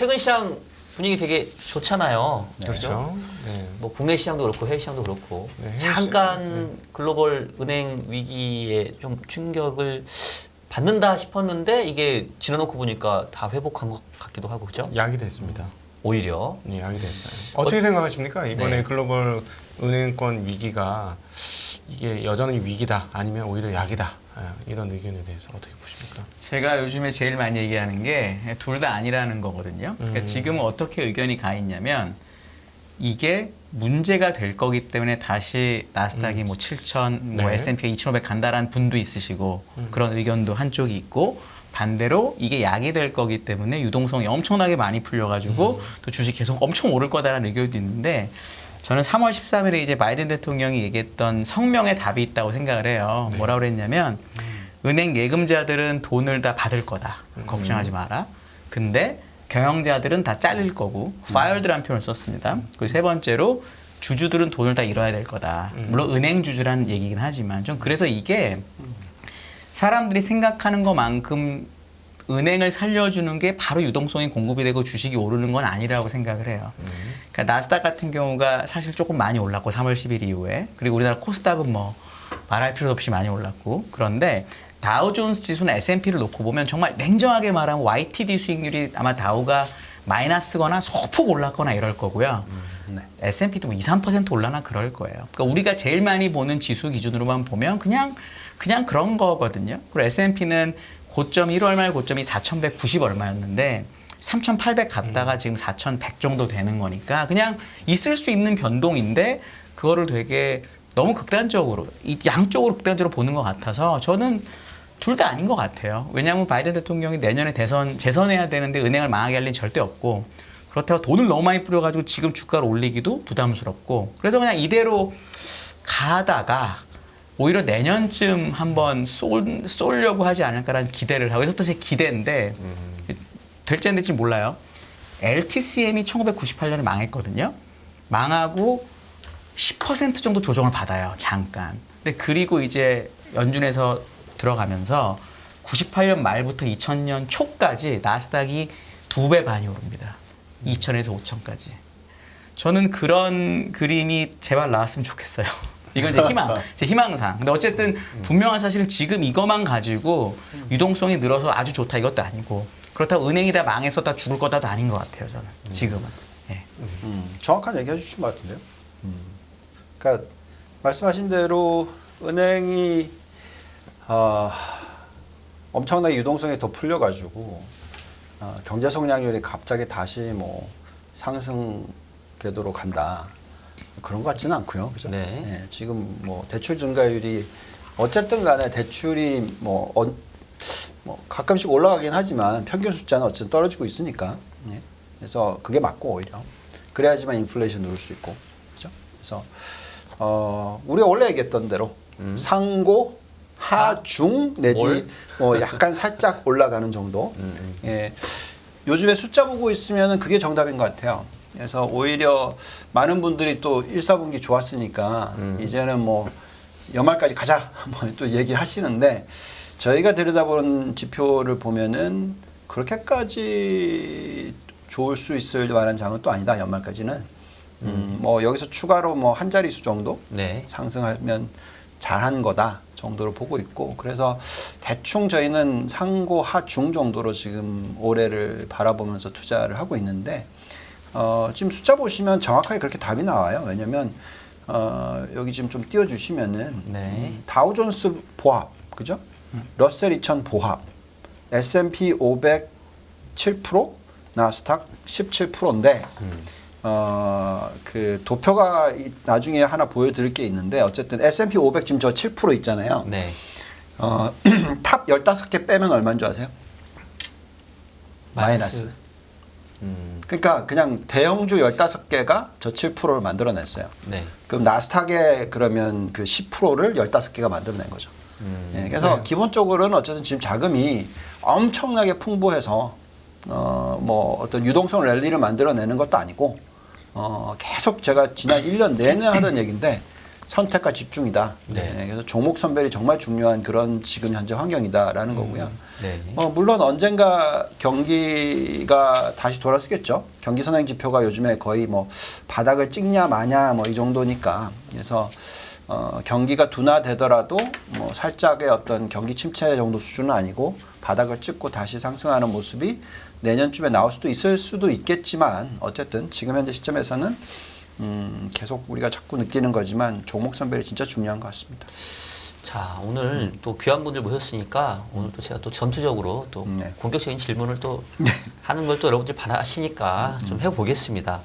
최근 시장 분위기 되게 좋잖아요. 그렇죠. 네. 뭐 국내 시장도 그렇고 해외 시장도 그렇고 네, 해외 잠깐 글로벌 은행 위기에 좀 충격을 받는다 싶었는데 이게 지나놓고 보니까 다 회복한 것 같기도 하고 그죠? 약이 됐습니다. 오히려 네, 약이 됐어요. 어떻게 생각하십니까? 이번에 네. 글로벌 은행권 위기가 이게 여전히 위기다 아니면 오히려 약이다 이런 의견에 대해서 어떻게 보십니까? 제가 요즘에 제일 많이 얘기하는 게 둘 다 아니라는 거거든요. 그러니까 지금은 어떻게 의견이 가 있냐면 이게 문제가 될 거기 때문에 다시 나스닥이 뭐 7,000, 뭐 네. S&P가 2,500 간다라는 분도 있으시고 그런 의견도 한쪽이 있고 반대로 이게 약이 될 거기 때문에 유동성이 엄청나게 많이 풀려가지고 또 주식 계속 엄청 오를 거다라는 의견도 있는데 저는 3월 13일에 이제 바이든 대통령이 얘기했던 성명의 답이 있다고 생각을 해요. 네. 뭐라고 그랬냐면 은행 예금자들은 돈을 다 받을 거다. 걱정하지 마라. 근데 경영자들은 다 잘릴 거고 fired라는 표현을 썼습니다. 그리고 세 번째로 주주들은 돈을 다 잃어야 될 거다. 물론 은행 주주라는 얘기긴 하지만 좀 그래서 이게 사람들이 생각하는 것만큼 은행을 살려주는 게 바로 유동성이 공급이 되고 주식이 오르는 건 아니라고 생각을 해요. 그러니까 나스닥 같은 경우가 사실 조금 많이 올랐고 3월 10일 이후에 그리고 우리나라 코스닥은 뭐 말할 필요도 없이 많이 올랐고 그런데 다우존스 지수나 S&P를 놓고 보면 정말 냉정하게 말하면 YTD 수익률이 아마 다우가 마이너스거나 소폭 올랐거나 이럴 거고요. S&P도 뭐 2, 3% 올라나 그럴 거예요. 그러니까 우리가 제일 많이 보는 지수 기준으로만 보면 그냥 그런 거거든요. 그리고 S&P는 고점 1월 말 고점이 4,190 얼마였는데 3,800 갔다가 지금 4,100 정도 되는 거니까 그냥 있을 수 있는 변동인데 그거를 되게 너무 극단적으로 양쪽으로 극단적으로 보는 것 같아서 저는 둘 다 아닌 것 같아요. 왜냐하면 바이든 대통령이 내년에 재선해야 되는데 은행을 망하게 할 리는 절대 없고 그렇다고 돈을 너무 많이 뿌려가지고 지금 주가를 올리기도 부담스럽고 그래서 그냥 이대로 가다가 오히려 내년쯤 한번 쏠려고 하지 않을까라는 기대를 하고 이것도 제 기대인데 될지 안 될지 몰라요. LTCM이 1998년에 망했거든요. 망하고 10% 정도 조정을 받아요. 잠깐. 근데 그리고 이제 연준에서 들어가면서 98년 말부터 2000년 초까지 나스닥이 2배 반이 오릅니다. 2000에서 5000까지. 저는 그런 그림이 제발 나왔으면 좋겠어요. 이건 제 희망상. 근데 어쨌든 분명한 사실은 지금 이것만 가지고 유동성이 늘어서 아주 좋다 이것도 아니고 그렇다고 은행이 다 망해서 다 죽을 거다도 아닌 것 같아요. 저는 지금은. 네. 정확한 얘기 해주신 것 같은데요. 그러니까 말씀하신 대로 은행이 엄청나게 유동성이 더 풀려가지고 경제 성장률이 갑자기 다시 뭐 상승 궤도로 간다 그런 것 같지는 않고요, 그죠? 네. 예, 지금 뭐 대출 증가율이 어쨌든 간에 대출이 뭐 가끔씩 올라가긴 하지만 평균 숫자는 어쨌든 떨어지고 있으니까 예. 그래서 그게 맞고 오히려 그래야지만 인플레이션 누를 수 있고 그죠? 그래서 우리가 원래 얘기했던 대로 상고 하중 내지 뭐 약간 살짝 올라가는 정도. 예. 요즘에 숫자 보고 있으면은 그게 정답인 것 같아요. 그래서 오히려 많은 분들이 또 1, 4분기 좋았으니까 이제는 뭐 연말까지 가자 뭐 또 얘기하시는데 저희가 들여다보는 지표를 보면은 그렇게까지 좋을 수 있을 만한 장은 또 아니다 연말까지는. 뭐 여기서 추가로 뭐 한 자릿수 정도 네. 상승하면 잘한 거다 정도로 보고 있고 그래서 대충 저희는 상고 하중 정도로 지금 올해를 바라보면서 투자를 하고 있는데 지금 숫자 보시면 정확하게 그렇게 답이 나와요. 왜냐면 여기 지금 좀 띄워주시면은 네. 다우존스 보합 그죠? 러셀 2000 보합 S&P 500 7% 나스닥 17%인데 그 도표가 나중에 하나 보여드릴 게 있는데 어쨌든 S&P 500 지금 저 7% 있잖아요. 네. 탑 15개 빼면 얼마인 줄 아세요? 마이너스. 그러니까 그냥 대형주 15개가 저 7%를 만들어냈어요. 네. 그럼 나스닥에 그러면 그 10%를 15개가 만들어낸 거죠. 예, 그래서 기본적으로는 어쨌든 지금 자금이 엄청나게 풍부해서 뭐 어떤 유동성 랠리를 만들어내는 것도 아니고 계속 제가 지난 1년 내내 하던 얘기인데 선택과 집중이다. 네. 그래서 종목 선별이 정말 중요한 그런 지금 현재 환경이다라는 거고요. 네. 물론 언젠가 경기가 다시 돌아서겠죠. 경기 선행 지표가 요즘에 거의 뭐 바닥을 찍냐 마냐 뭐 이 정도니까. 그래서 경기가 둔화되더라도 뭐 살짝의 어떤 경기 침체 정도 수준은 아니고 바닥을 찍고 다시 상승하는 모습이 내년쯤에 나올 수도 있을 수도 있겠지만 어쨌든 지금 현재 시점에서는 계속 우리가 자꾸 느끼는 거지만 종목 선별이 진짜 중요한 것 같습니다. 자, 오늘 또 귀한 분들 모셨으니까 오늘 또 제가 또 전투적으로 또 네. 본격적인 질문을 또 하는 걸 또 여러분들 바라시니까 좀 해보겠습니다.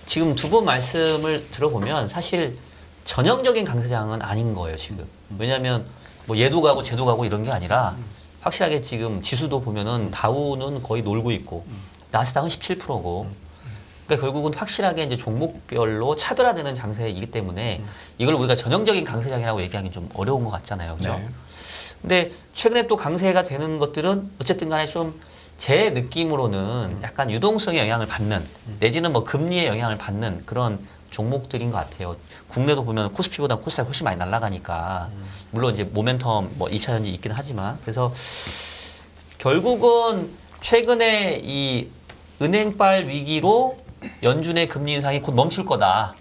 지금 두 분 말씀을 들어보면 사실 전형적인 강세장은 아닌 거예요, 지금. 왜냐하면 뭐 얘도 가고 쟤도 가고 이런 게 아니라 확실하게 지금 지수도 보면은 다우는 거의 놀고 있고 나스닥은 17%고 그러니까 결국은 확실하게 이제 종목별로 차별화되는 장세이기 때문에 이걸 우리가 전형적인 강세장이라고 얘기하기 좀 어려운 것 같잖아요. 그죠? 네. 근데 최근에 또 강세가 되는 것들은 어쨌든 간에 좀 제 느낌으로는 약간 유동성의 영향을 받는 내지는 뭐 금리의 영향을 받는 그런 종목들인 것 같아요. 국내도 보면 코스피보다 코스닥이 훨씬 많이 날아가니까 물론 이제 모멘텀 뭐 2차 전지 있긴 하지만 그래서 결국은 최근에 이 은행발 위기로 연준의 금리 인상이 곧 멈출 거다.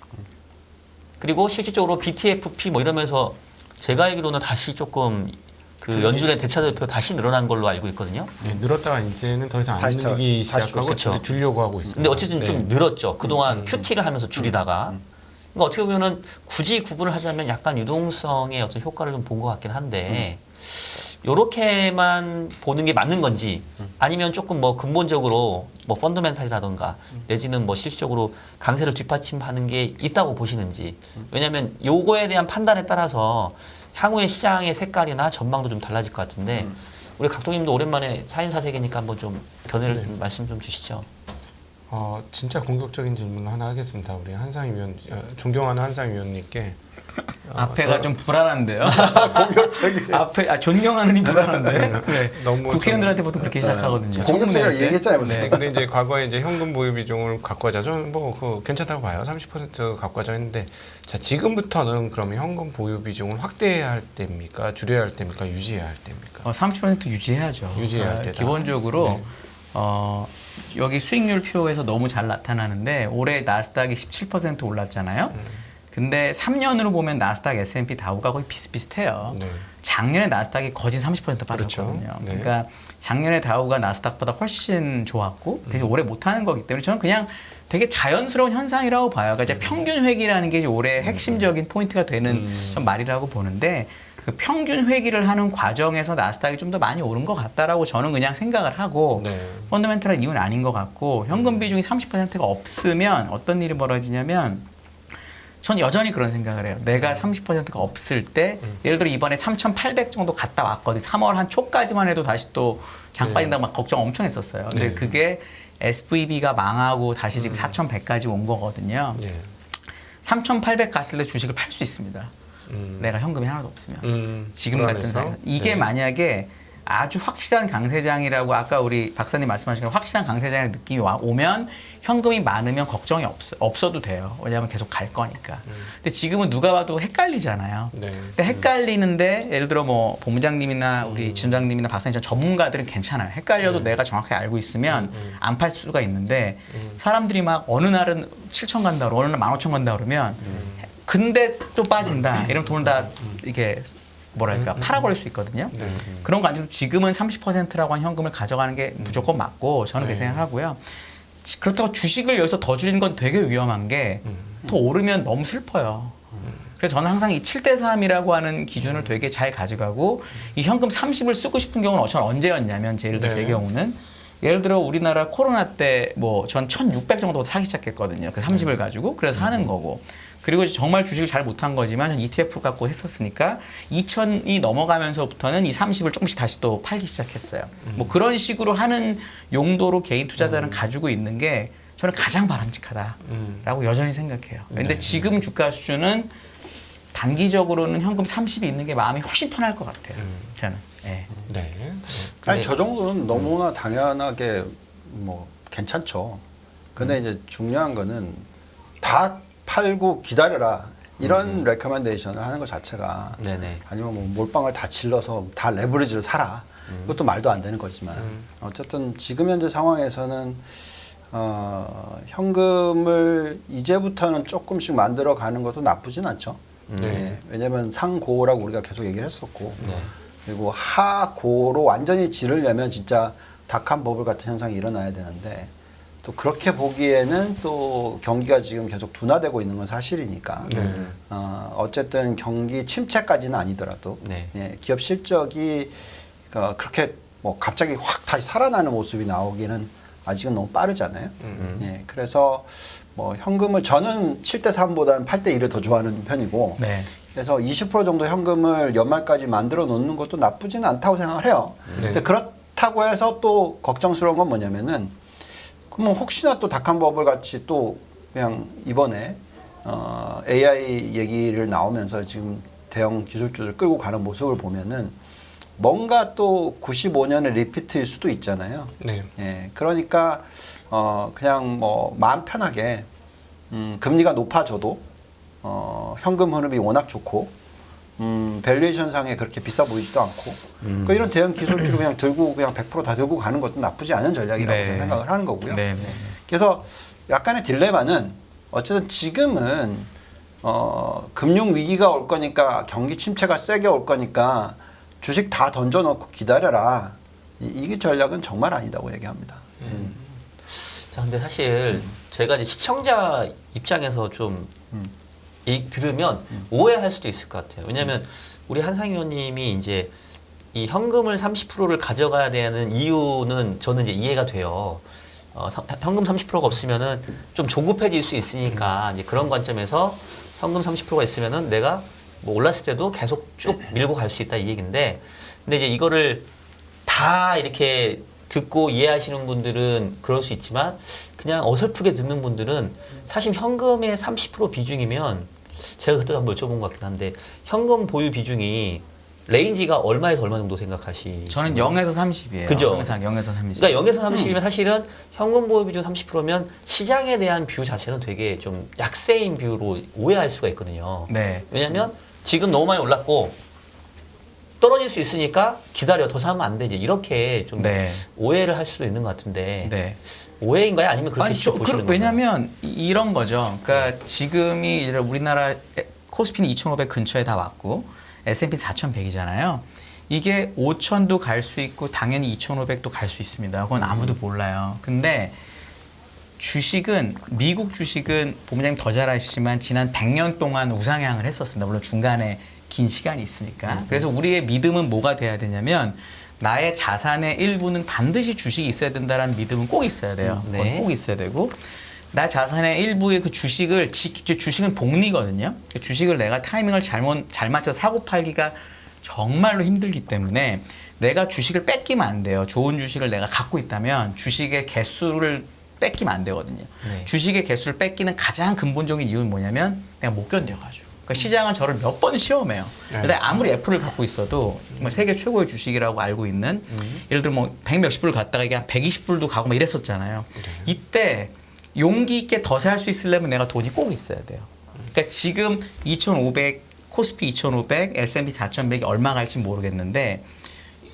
그리고 실질적으로 BTFP 뭐 이러면서 제가 알기로는 다시 조금 그 연준의 대차대표 다시 늘어난 걸로 알고 있거든요. 네, 늘었다가 이제는 더 이상 안 다시 늘기 다시 시작하고 그렇죠. 줄려고 하고 있습니다. 근데 어쨌든 네. 좀 늘었죠. 그동안 QT를 하면서 줄이다가. 그러니까 어떻게 보면은 굳이 구분을 하자면 약간 유동성의 어떤 효과를 좀 본 것 같긴 한데 요렇게만 보는 게 맞는 건지 아니면 조금 뭐 근본적으로 뭐 펀더멘탈이라던가 내지는 뭐 실질적으로 강세를 뒷받침하는 게 있다고 보시는지 왜냐하면 요거에 대한 판단에 따라서 향후의 시장의 색깔이나 전망도 좀 달라질 것 같은데 우리 각동님도 오랜만에 4인사 세계니까 한번 좀 견해를 좀 말씀 좀 주시죠. 진짜 공격적인 질문을 하나 하겠습니다. 우리 한상희 위원, 존경하는 한상희 위원님께 앞에가 좀 불안한데요. 공격적이에요. 앞에 존경하는 불안한데. 네. 너무 국회의원들한테 보통 그렇게 시작하거든요. 공격적이라고 얘기했잖아요. 무슨. 네, 근데 이제 과거에 이제 현금 보유 비중을 갖고 가자. 저는 뭐 그 괜찮다고 봐요. 30% 갖고 가자 했는데 자 지금부터는 그러면 현금 보유 비중을 확대해야 할 때입니까? 줄여야 할 때입니까? 유지해야 할 때입니까? 30% 유지해야죠. 유지해야 할 때다. 기본적으로 네. 여기 수익률 표에서 너무 잘 나타나는데 올해 나스닥이 17% 올랐잖아요. 근데 3년으로 보면 나스닥, S&P, 다우가 거의 비슷비슷해요. 네. 작년에 나스닥이 거진 30% 빠졌거든요. 그렇죠. 네. 그러니까 작년에 다우가 나스닥보다 훨씬 좋았고 대신 올해 못하는 거기 때문에 저는 그냥 되게 자연스러운 현상이라고 봐요. 그러니까 이제 평균 회귀라는 게 이제 올해 핵심적인 포인트가 되는 좀 말이라고 보는데 그 평균 회귀를 하는 과정에서 나스닥이 좀 더 많이 오른 것 같다라고 저는 그냥 생각을 하고 네. 펀더멘탈한 이유는 아닌 것 같고 현금 비중이 30%가 없으면 어떤 일이 벌어지냐면 전 여전히 그런 생각을 해요. 내가 30%가 없을 때 예를 들어 이번에 3,800 정도 갔다 왔거든. 3월 한 초까지만 해도 다시 또 장 빠진다고 막 걱정 엄청 했었어요. 근데 네. 그게 SVB가 망하고 다시 지금 4,100까지 온 거거든요. 네. 3,800 갔을 때 주식을 팔 수 있습니다. 내가 현금이 하나도 없으면. 지금 같은 불안해서? 상황. 이게 네. 만약에 아주 확실한 강세장이라고 아까 우리 박사님 말씀하신 것 확실한 강세장의 느낌이 오면 현금이 많으면 걱정이 없어도 돼요. 왜냐하면 계속 갈 거니까. 근데 지금은 누가 봐도 헷갈리잖아요. 네. 근데 헷갈리는데 예를 들어 뭐 본부장님이나 우리 지점장님이나 박사님 전문가들은 괜찮아요. 헷갈려도 내가 정확하게 알고 있으면 안 팔 수가 있는데 사람들이 막 어느 날은 7천 간다 그러고 어느 날 15,000 간다 그러면 근데 또 빠진다. 이러면 돈을 다 이렇게 뭐랄까 팔아버릴 수 있거든요. 네. 그런 관점에서 지금은 30%라고 한 현금을 가져가는 게 무조건 맞고 저는 그렇게 생각하고요. 그렇다고 주식을 여기서 더 줄이는 건 되게 위험한 게 더 오르면 너무 슬퍼요. 그래서 저는 항상 이 7대3이라고 하는 기준을 되게 잘 가져가고 이 현금 30을 쓰고 싶은 경우는 전 언제였냐면 예를 들어 제 네. 경우는 예를 들어 우리나라 코로나 때 뭐 전 1,600 정도 사기 시작했거든요. 그 30을 가지고 그래서 하는 거고. 그리고 저말 주식을 잘 못한 거지만 ETF 갖고 했었으니까 2,000이 넘어가면서부터는 이 30을 조금씩 다시 또 팔기 시작했어요. 뭐 그런 식으로 하는 용도로 개인 투자자는 가지고 있는 게 저는 가장 바람직하다라고 여전히 생각해요. 근데 지금 주가 수준은 단기적으로는 현금 30이 있는 게 마음이 훨씬 편할 것 같아요. 저는. 네. 네. 아니 저 정도는 너무나 당연하게 뭐 괜찮죠. 근데 이제 중요한 거는 다 팔고 기다려라 이런 레커멘데이션을 하는 것 자체가 네네. 아니면 뭐 몰빵을 다 질러서 다 레버리지를 사라. 그것도 말도 안 되는 거지만 어쨌든 지금 현재 상황에서는 현금을 이제부터는 조금씩 만들어 가는 것도 나쁘진 않죠. 네. 왜냐하면 상고라고 우리가 계속 얘기를 했었고 네. 그리고 하고로 완전히 지르려면 진짜 닭한 버블 같은 현상이 일어나야 되는데 또 그렇게 보기에는 또 경기가 지금 계속 둔화되고 있는 건 사실이니까 어쨌든 경기 침체까지는 아니더라도 네. 예, 기업 실적이 그렇게 뭐 갑자기 확 다시 살아나는 모습이 나오기는 아직은 너무 빠르잖아요. 예, 그래서 뭐 현금을 저는 7대3보다는 8대2를 더 좋아하는 편이고 네. 그래서 20% 정도 현금을 연말까지 만들어 놓는 것도 나쁘지는 않다고 생각을 해요. 근데 그렇다고 해서 또 걱정스러운 건 뭐냐면은 그럼 혹시나 또 닭한버블 같이 또 그냥 이번에 AI 얘기를 나오면서 지금 대형 기술주를 끌고 가는 모습을 보면은 뭔가 또 95년의 리피트일 수도 있잖아요. 네. 예, 그러니까 그냥 뭐 마음 편하게 금리가 높아져도 현금 흐름이 워낙 좋고 밸류에이션 상에 그렇게 비싸 보이지도 않고 그러니까 이런 대형 기술주를 그냥 들고 그냥 100% 다 들고 가는 것도 나쁘지 않은 전략이라고 네. 생각을 하는 거고요. 네, 네. 그래서 약간의 딜레마는 어쨌든 지금은 금융 위기가 올 거니까 경기 침체가 세게 올 거니까 주식 다 던져놓고 기다려라. 이게 전략은 정말 아니다고 얘기합니다. 자, 근데 사실 제가 이제 시청자 입장에서 좀 들으면 오해할 수도 있을 것 같아요. 왜냐하면 우리 한상희 의원님이 이제 이 현금을 30%를 가져가야 되는 이유는 저는 이제 이해가 돼요. 현금 30%가 없으면은 좀 조급해질 수 있으니까 이제 그런 관점에서 현금 30%가 있으면은 내가 뭐 올랐을 때도 계속 쭉 밀고 갈 수 있다 이 얘기인데, 근데 이제 이거를 다 이렇게 듣고 이해하시는 분들은 그럴 수 있지만 그냥 어설프게 듣는 분들은 사실 현금의 30% 비중이면 제가 그때도 한번 여쭤본 것 같긴 한데 현금 보유 비중이 레인지가 얼마에서 얼마 정도 생각하시죠? 저는 0에서 30이에요. 그죠? 항상 0에서 30. 그러니까 0에서 30이면 사실은 현금 보유 비중 30%면 시장에 대한 뷰 자체는 되게 좀 약세인 뷰로 오해할 수가 있거든요. 네. 왜냐하면 지금 너무 많이 올랐고 떨어질 수 있으니까 기다려 더 사면 안 되지 이렇게 좀 네. 오해를 할 수도 있는 것 같은데 네. 오해인가요? 아니면 그렇게 아니, 직접 보시는 건가요? 왜냐하면 이런 거죠. 그러니까 지금이 우리나라 코스피는 2,500 근처에 다 왔고 S&P 4,100이잖아요. 이게 5,000도 갈 수 있고 당연히 2,500도 갈 수 있습니다. 그건 아무도 몰라요. 근데 주식은 미국 주식은 본부장님 더 잘 아시지만 지난 100년 동안 우상향을 했었습니다. 물론 중간에 긴 시간이 있으니까. 그래서 우리의 믿음은 뭐가 돼야 되냐면 나의 자산의 일부는 반드시 주식이 있어야 된다라는 믿음은 꼭 있어야 돼요. 네. 그건 꼭 있어야 되고 나 자산의 일부의 그 주식을 주식은 복리거든요. 그 주식을 내가 타이밍을 잘 맞춰서 사고 팔기가 정말로 힘들기 때문에 내가 주식을 뺏기면 안 돼요. 좋은 주식을 내가 갖고 있다면 주식의 개수를 뺏기면 안 되거든요. 네. 주식의 개수를 뺏기는 가장 근본적인 이유는 뭐냐면 내가 못 견뎌가지고. 그러니까 시장은 저를 몇 번 시험해요. 일단 아무리 애플을 갖고 있어도 정말 세계 최고의 주식이라고 알고 있는 예를 들어 뭐 100 몇십 불 갔다가 이게 한 120불도 가고 막 이랬었잖아요. 이때 용기 있게 더 살 수 있으려면 내가 돈이 꼭 있어야 돼요. 그러니까 지금 2,500 코스피 2,500, S&P 4,100이 얼마 갈지 모르겠는데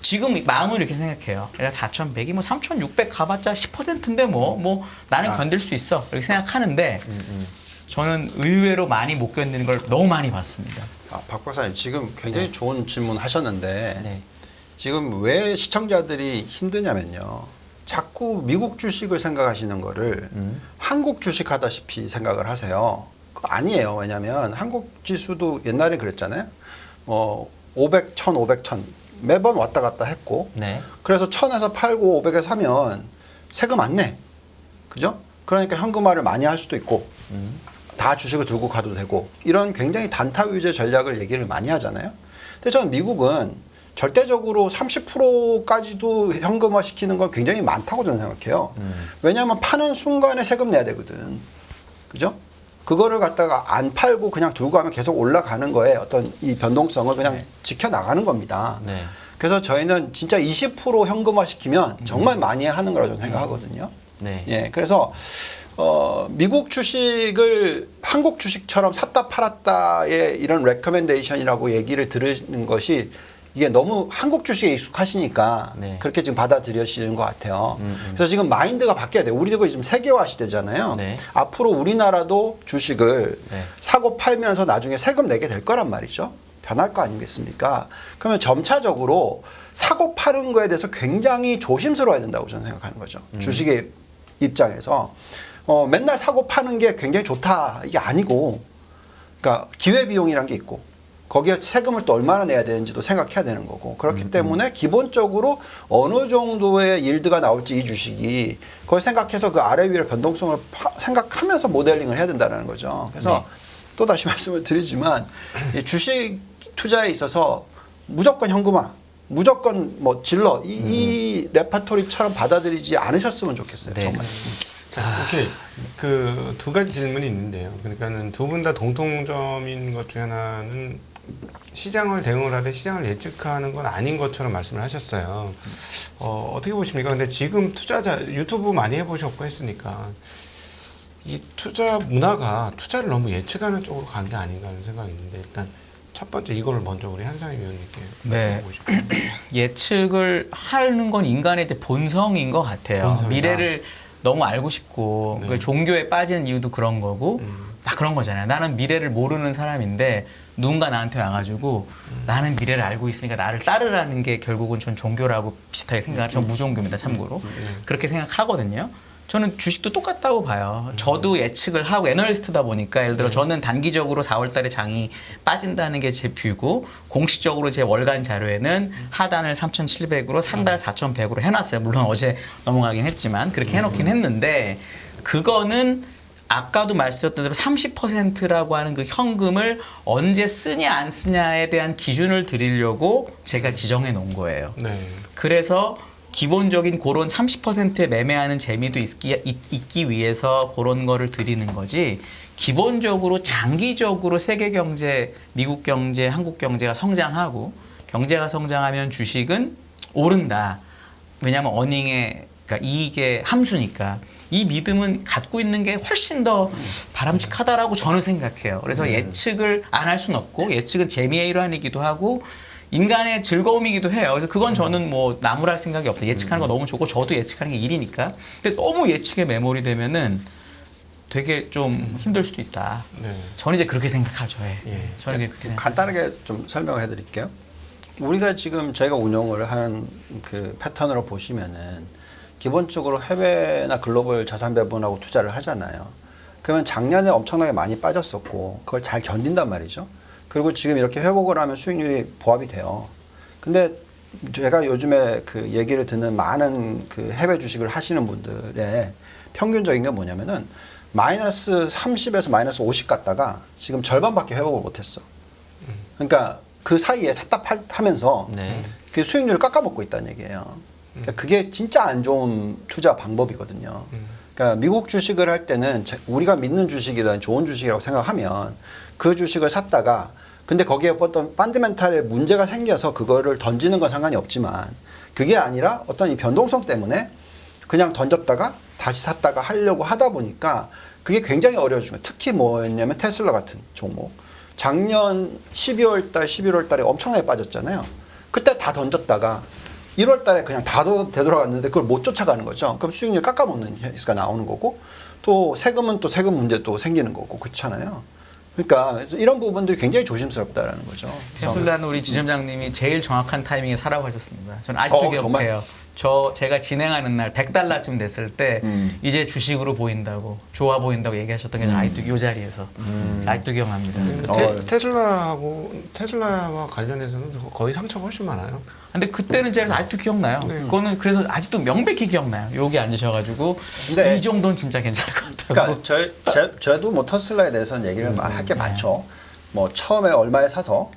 지금 마음을 이렇게 생각해요. 내가 4,100이 뭐 3,600 가봤자 10%인데 뭐 나는 견딜 수 있어 이렇게 생각하는데 저는 의외로 많이 못 견디는 걸 너무 많이 봤습니다. 박 박사님 지금 굉장히 좋은 질문 하셨는데 네. 지금 왜 시청자들이 힘드냐면요. 자꾸 미국 주식을 생각하시는 거를 한국 주식 하다시피 생각을 하세요. 그거 아니에요. 왜냐하면 한국 지수도 옛날에 그랬잖아요. 500, 1,500, 1,000 매번 왔다 갔다 했고 네. 그래서 1,000에서 팔고 500에 사면 세금 안 내. 그죠? 그러니까 현금화를 많이 할 수도 있고 다 주식을 들고 가도 되고 이런 굉장히 단타 위주의 전략을 얘기를 많이 하잖아요. 근데 저는 미국은 절대적으로 30%까지도 현금화 시키는 건 굉장히 많다고 저는 생각해요. 왜냐하면 파는 순간에 세금 내야 되거든. 그죠? 그거를 갖다가 안 팔고 그냥 들고 가면 계속 올라가는 거에 어떤 이 변동성을 그냥 지켜나가는 겁니다. 네. 그래서 저희는 진짜 20% 현금화 시키면 정말 많이 하는 거라고 저는 생각하거든요. 네. 예, 그래서 미국 주식을 한국 주식처럼 샀다 팔았다의 이런 레커멘데이션이라고 얘기를 들으는 것이 이게 너무 한국 주식에 익숙하시니까 네. 그렇게 지금 받아들여지는 것 같아요. 그래서 지금 마인드가 바뀌어야 돼요. 우리도 지금 세계화 시대잖아요. 네. 앞으로 우리나라도 주식을 네. 사고 팔면서 나중에 세금 내게 될 거란 말이죠. 변할 거 아니겠습니까? 그러면 점차적으로 사고 파는 거에 대해서 굉장히 조심스러워야 된다고 저는 생각하는 거죠. 주식의 입장에서 맨날 사고 파는 게 굉장히 좋다 이게 아니고, 그러니까 기회 비용이란 게 있고 거기에 세금을 또 얼마나 내야 되는지도 생각해야 되는 거고, 그렇기 때문에 기본적으로 어느 정도의 일드가 나올지 이 주식이 그걸 생각해서 그 아래 위의 변동성을 생각하면서 모델링을 해야 된다는 거죠. 그래서 또 다시 말씀을 드리지만 이 주식 투자에 있어서 무조건 현금화, 무조건 뭐 질러 이 레파토리처럼 받아들이지 않으셨으면 좋겠어요. 네. 정말. 자, 오케이. 그 두 가지 질문이 있는데요. 그러니까는 두 분 다 공통점인 것 중에 하나는 시장을 대응을 하되 시장을 예측하는 건 아닌 것처럼 말씀을 하셨어요. 어떻게 보십니까? 근데 지금 투자자 유튜브 많이 해보셨고 했으니까 이 투자 문화가 투자를 너무 예측하는 쪽으로 간 게 아닌가 하는 생각이 있는데, 일단 첫 번째 이거를 먼저 우리 한상희 위원님께 네. 여쭤보고 싶어요. 예측을 하는 건 인간의 이제 본성인 것 같아요. 본성이다. 미래를 너무 알고 싶고 네. 그 종교에 빠지는 이유도 그런 거고 다 그런 거잖아요. 나는 미래를 모르는 사람인데 누군가 나한테 와가지고 나는 미래를 알고 있으니까 나를 따르라는 게 결국은 전 종교라고 비슷하게 생각을 전 무종교입니다. 참고로 그렇게 생각하거든요. 저는 주식도 똑같다고 봐요. 저도 예측을 하고 애널리스트다 보니까 예를 들어 저는 단기적으로 4월 달에 장이 빠진다는 게 제 뷰고, 공식적으로 제 월간 자료에는 하단을 3,700으로 상단을 4,100으로 해놨어요. 물론 어제 넘어가긴 했지만 그렇게 해놓긴 했는데, 그거는 아까도 말씀드렸던 대로 30%라고 하는 그 현금을 언제 쓰냐 안 쓰냐에 대한 기준을 드리려고 제가 지정해 놓은 거예요. 네. 그래서 기본적인 그런 30%에 매매하는 재미도 있기 위해서 그런 거를 드리는 거지, 기본적으로 장기적으로 세계 경제, 미국 경제, 한국 경제가 성장하고 경제가 성장하면 주식은 오른다. 왜냐하면 어닝의, 그러니까 이익의 함수니까. 이 믿음은 갖고 있는 게 훨씬 더 바람직하다라고 저는 생각해요. 그래서 예측을 안 할 수는 없고, 예측은 재미의 일환이기도 하고 인간의 즐거움이기도 해요. 그래서 그건 저는 뭐 나무랄 생각이 없어요. 예측하는 거 너무 좋고 저도 예측하는 게 일이니까. 근데 너무 예측에 매몰이 되면은 되게 좀 힘들 수도 있다. 네. 저는 이제 그렇게 생각하죠. 예. 예. 저는 그렇게 생각. 간단하게 좀 설명을 해드릴게요. 우리가 지금 저희가 운영을 하는 그 패턴으로 보시면은 기본적으로 해외나 글로벌 자산 배분하고 투자를 하잖아요. 그러면 작년에 엄청나게 많이 빠졌었고 그걸 잘 견딘단 말이죠. 그리고 지금 이렇게 회복을 하면 수익률이 보합이 돼요. 근데 제가 요즘에 그 얘기를 듣는 많은 그 해외 주식을 하시는 분들의 평균적인 게 뭐냐면은 마이너스 30에서 마이너스 50 갔다가 지금 절반밖에 회복을 못했어. 그러니까 그 사이에 샀다 하면서 네. 그 수익률을 깎아먹고 있다는 얘기예요. 그러니까 그게 진짜 안 좋은 투자 방법이거든요. 그러니까 미국 주식을 할 때는 우리가 믿는 주식이든 좋은 주식이라고 생각하면 그 주식을 샀다가 근데 거기에 어떤 펀더멘탈에 문제가 생겨서 그거를 던지는 건 상관이 없지만, 그게 아니라 어떤 이 변동성 때문에 그냥 던졌다가 다시 샀다가 하려고 하다 보니까 그게 굉장히 어려워지는 거예요. 특히 뭐였냐면 테슬라 같은 종목. 작년 12월 달, 11월 달에 엄청나게 빠졌잖아요. 그때 다 던졌다가 1월 달에 그냥 다 되돌아갔는데 그걸 못 쫓아가는 거죠. 그럼 수익률 깎아먹는 케이스가 나오는 거고, 또 세금은 또 세금 문제도 생기는 거고, 그렇잖아요. 그러니까 그래서 이런 부분들이 굉장히 조심스럽다라는 거죠. 테슬라는 우리 지점장님이 제일 정확한 타이밍에 사라고 하셨습니다. 저는 아직도 기억해요. 제가 진행하는 날 100달러쯤 됐을 때 이제 주식으로 보인다고, 좋아 보인다고 얘기하셨던 게 아직도 이 자리에서 아직도 기억납니다. 테슬라와 관련해서는 거의 상처가 훨씬 많아요. 근데 그때는 제가 아직도 기억나요. 그거는 그래서 아직도 명백히 기억나요. 여기 앉으셔가지고 근데 이 정도는 진짜 괜찮을 것 같다고. 그러니까 저도 뭐 테슬라에 대해서는 얘기를 할 게 많죠. 뭐 처음에 얼마에 사서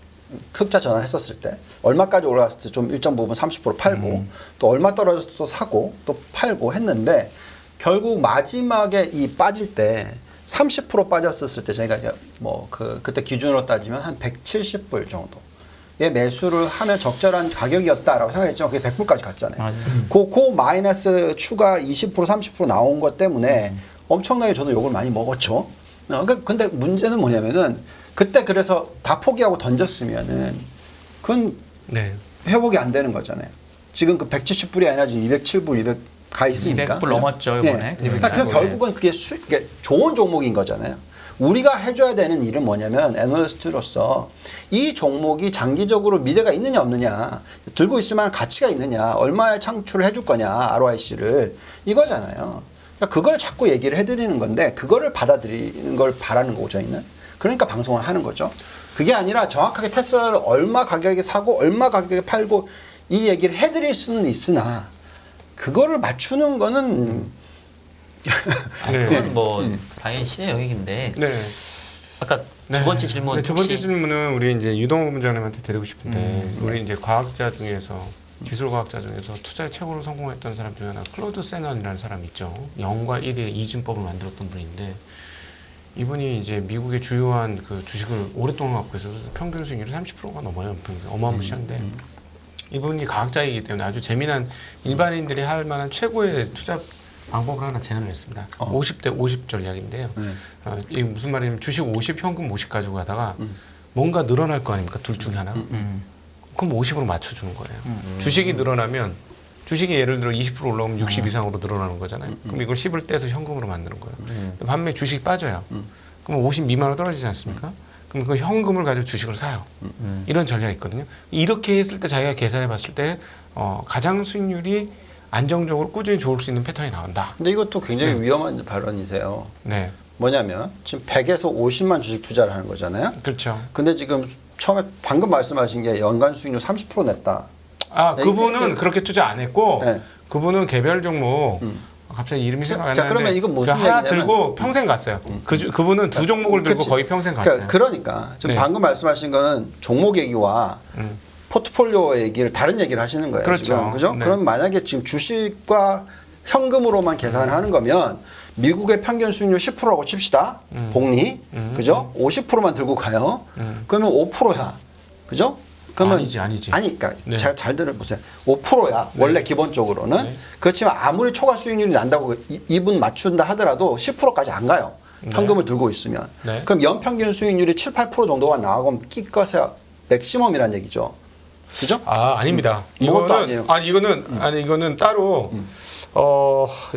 흑자 전환했었을 때 얼마까지 올라갔을 때 좀 일정 부분 30% 팔고 또 얼마 떨어졌을 때 또 사고 또 팔고 했는데, 결국 마지막에 이 빠질 때 30% 빠졌었을 때 저희가 이제 뭐 그때 기준으로 따지면 한 170불 정도. 의 매수를 하면 적절한 가격이었다라고 생각했죠. 그게 100불까지 갔잖아요. 그 마이너스 추가 20% 30% 나온 것 때문에 엄청나게 저도 욕을 많이 먹었죠. 근데 문제는 뭐냐면은 그때 그래서 다 포기하고 던졌으면은 그건 네. 회복이 안 되는 거잖아요. 지금 그 170불이 아니라 지금 207불, 200 가 있으니까. 200불 넘었죠, 이번에. 그러니까 결국은 그게 그게 좋은 종목인 거잖아요. 우리가 해줘야 되는 일은 뭐냐면 애널리스트로서 이 종목이 장기적으로 미래가 있느냐 없느냐, 들고 있을 만한 가치가 있느냐, 얼마에 창출을 해줄 거냐, ROIC를 이거잖아요. 그러니까 그걸 자꾸 얘기를 해드리는 건데 그거를 받아들이는 걸 바라는 거고 저희는. 그러니까 방송을 하는 거죠. 그게 아니라 정확하게 테슬라를 얼마 가격에 사고 얼마 가격에 팔고 이 얘기를 해드릴 수는 있으나 그거를 맞추는 거는 네. 그건 뭐 당연히 신의 영역인데 네. 아까 두 번째 질문 네, 두 번째 혹시 질문은 우리 이제 유동호 부장님한테 드리고 싶은데 우리 이제 과학자 중에서 기술 과학자 중에서 투자에 최고로 성공했던 사람 중에 하나 클로드 세넌이라는 사람 있죠. 0과 1의 이진법을 만들었던 분인데 이분이 이제 미국의 주요한 그 주식을 오랫동안 갖고 있어서 평균 수익률이 30%가 넘어요. 어마무시한데 이분이 과학자이기 때문에 아주 재미난 일반인들이 할 만한 최고의 투자 방법을 하나 제안을 했습니다. 50대 50 전략인데요. 이게 무슨 말이냐면 주식 50, 현금 50 가지고 가다가 뭔가 늘어날 거 아닙니까? 둘 중에 하나. 그럼 50으로 맞춰주는 거예요. 주식이 늘어나면 주식이 예를 들어 20% 올라오면 60 이상으로 늘어나는 거잖아요. 그럼 이걸 10을 떼서 현금으로 만드는 거예요. 반면에 주식이 빠져요. 그럼 50 미만으로 떨어지지 않습니까? 그럼 그 현금을 가지고 주식을 사요. 이런 전략이 있거든요. 이렇게 했을 때 자기가 계산해 봤을 때 가장 수익률이 안정적으로 꾸준히 좋을 수 있는 패턴이 나온다. 근데 이것도 굉장히 위험한 발언이세요. 네. 뭐냐면 지금 100에서 50만 주식 투자를 하는 거잖아요. 그렇죠. 근데 지금 처음에 방금 말씀하신 게 연간 수익률 30% 냈다. 아, 그분은 그렇게 투자 안 했고 네. 그분은 개별 종목 갑자기 이름이 생각 안 나는데 그러면 이건 무슨 하나 얘기냐면 들고 평생 갔어요. 그분은 두 종목을 들고 그치. 거의 평생 갔어요. 그러니까 지금 네. 방금 말씀하신 거는 종목 얘기와 포트폴리오 얘기를 다른 얘기를 하시는 거예요. 그렇죠. 지금. 그죠? 네. 그럼 만약에 지금 주식과 현금으로만 계산하는 거면 미국의 평균 수익률 10%라고 칩시다. 복리. 그죠? 50%만 들고 가요. 그러면 5%야. 그죠? 그러면 아니지. 아니, 그러니까 네. 잘 들어보세요. 5%야. 원래 기본적으로는. 네. 그렇지만 아무리 초과 수익률이 난다고 이분 맞춘다 하더라도 10%까지 안 가요. 현금을 들고 있으면. 네. 그럼 연평균 수익률이 7, 8% 정도가 나가면 끼껏해야 맥시멈이라는 얘기죠. 그죠? 아, 아닙니다. 그것도 아니에요. 이거는 따로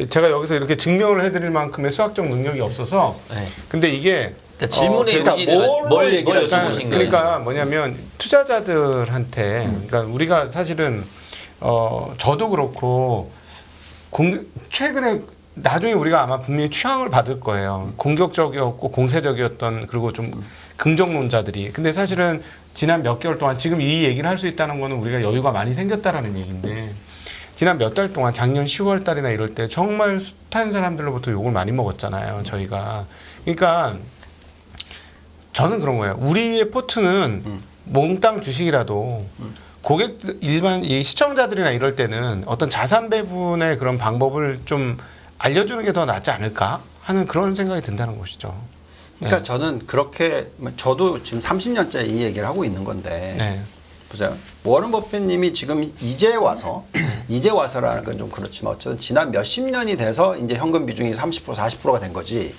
제가 여기서 이렇게 증명을 해드릴 만큼의 수학적 능력이 없어서 네. 근데 이게 그러니까 질문의 그러니까 의지를 뭘로 뭘 얘기를 여쭤보신 거예요? 그러니까 뭐냐면 투자자들한테 그러니까 우리가 사실은 저도 그렇고 최근에 나중에 우리가 아마 분명히 취향을 받을 거예요. 공격적이었고 공세적이었던 그리고 좀 긍정론자들이. 근데 사실은 지난 몇 개월 동안 지금 이 얘기를 할 수 있다는 거는 우리가 여유가 많이 생겼다라는 얘기인데 지난 몇 달 동안 작년 10월 달이나 이럴 때 정말 숱한 사람들로부터 욕을 많이 먹었잖아요. 저희가. 그러니까 저는 그런 거예요. 우리의 포트는 몽땅 주식이라도 고객 일반 이 시청자들이나 이럴 때는 어떤 자산 배분의 그런 방법을 좀 알려주는 게 더 낫지 않을까 하는 그런 생각이 든다는 것이죠. 그러니까 저는 그렇게 저도 지금 30년째 이 얘기를 하고 있는 건데 네. 보세요. 워런 버핏님이 지금 이제 와서라는 건 좀 그렇지만 어쨌든 지난 몇십 년이 돼서 이제 현금 비중이 30% 40%가 된 거지.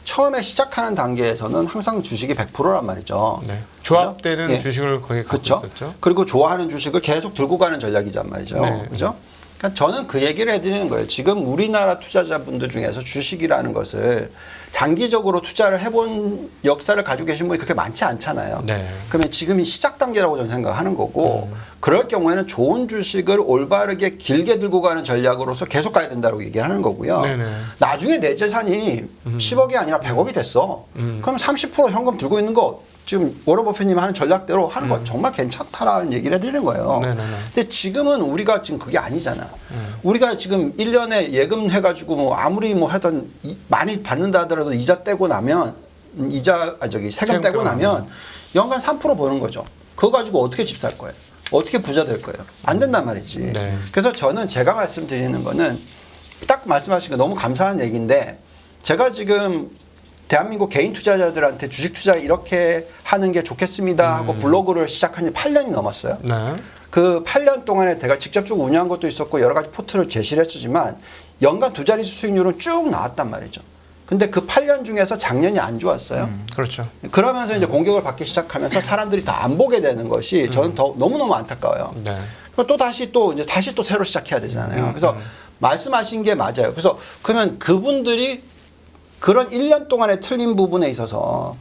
처음에 시작하는 단계에서는 항상 주식이 100%란 말이죠. 네. 조합 때는 예. 주식을 거의 갖고 그렇죠. 있었죠. 그리고 좋아하는 주식을 계속 들고 가는 전략이란 말이죠. 네. 그죠? 그러니까 저는 그 얘기를 해드리는 거예요. 지금 우리나라 투자자분들 중에서 주식이라는 것을 장기적으로 투자를 해본 역사를 가지고 계신 분이 그렇게 많지 않잖아요. 네. 그러면 지금이 시작 단계라고 저는 생각하는 거고 그럴 경우에는 좋은 주식을 올바르게 길게 들고 가는 전략으로서 계속 가야 된다고 얘기하는 거고요. 네네. 나중에 내 재산이 10억이 아니라 100억이 됐어. 그럼 30% 현금 들고 있는 거 지금 워런 버핏님 하는 전략대로 하는 거 정말 괜찮다라는 얘기를 해드리는 거예요. 네네네. 근데 지금은 우리가 지금 그게 아니잖아. 우리가 지금 1년에 예금 해가지고 뭐 아무리 뭐 하던 많이 받는다 하더라도 이자 떼고 나면 세금 떼고 나면 연간 3% 버는 거죠. 그거 가지고 어떻게 집 살 거예요? 어떻게 부자 될 거예요? 안 된단 말이지. 네. 그래서 저는 제가 말씀드리는 거는 딱 말씀하신 거 너무 감사한 얘기인데 제가 지금 대한민국 개인 투자자들한테 주식 투자 이렇게 하는 게 좋겠습니다 하고 블로그를 시작한 지 8년이 넘었어요. 네. 그 8년 동안에 제가 직접적으로 운영한 것도 있었고 여러 가지 포트를 제시를 했지만 연간 두 자릿수 수익률은 쭉 나왔단 말이죠. 근데 그 8년 중에서 작년이 안 좋았어요. 그렇죠. 그러면서 이제 공격을 받기 시작하면서 사람들이 다 안 보게 되는 것이 저는 더 너무너무 안타까워요. 네. 또 다시 또 새로 시작해야 되잖아요. 그래서 말씀하신 게 맞아요. 그래서 그러면 그분들이 그런 1년 동안의 틀린 부분에 있어서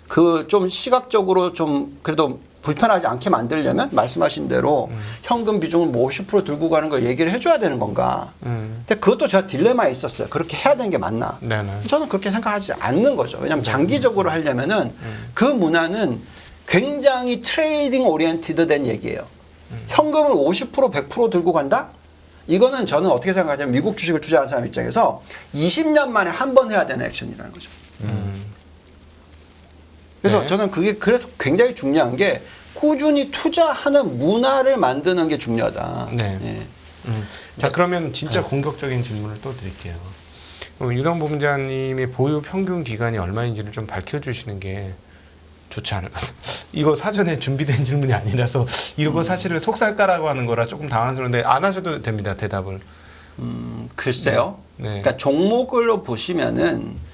그 좀 시각적으로 좀 그래도 불편하지 않게 만들려면 말씀하신 대로 현금 비중을 뭐 50% 들고 가는 걸 얘기를 해줘야 되는 건가. 근데 그것도 제가 딜레마에 있었어요. 그렇게 해야 되는 게 맞나. 네네. 저는 그렇게 생각하지 않는 거죠. 왜냐하면 장기적으로 하려면은 그 문화는 굉장히 트레이딩 오리엔티드 된 얘기예요. 현금을 50% 100% 들고 간다? 이거는 저는 어떻게 생각하냐면 미국 주식을 투자하는 사람 입장에서 20년 만에 한 번 해야 되는 액션이라는 거죠. 그래서 네. 저는 그게 그래서 굉장히 중요한 게 꾸준히 투자하는 문화를 만드는 게 중요하다. 네. 예. 자, 그러면 진짜 공격적인 질문을 또 드릴게요. 유동부 본부장님의 보유 평균 기간이 얼마인지를 좀 밝혀주시는 게 좋지 않을까. 이거 사전에 준비된 질문이 아니라서 이거 사실은 속살까라고 하는 거라 조금 당황스러운데 안 하셔도 됩니다. 대답을. 글쎄요. 네. 그러니까 종목으로 보시면은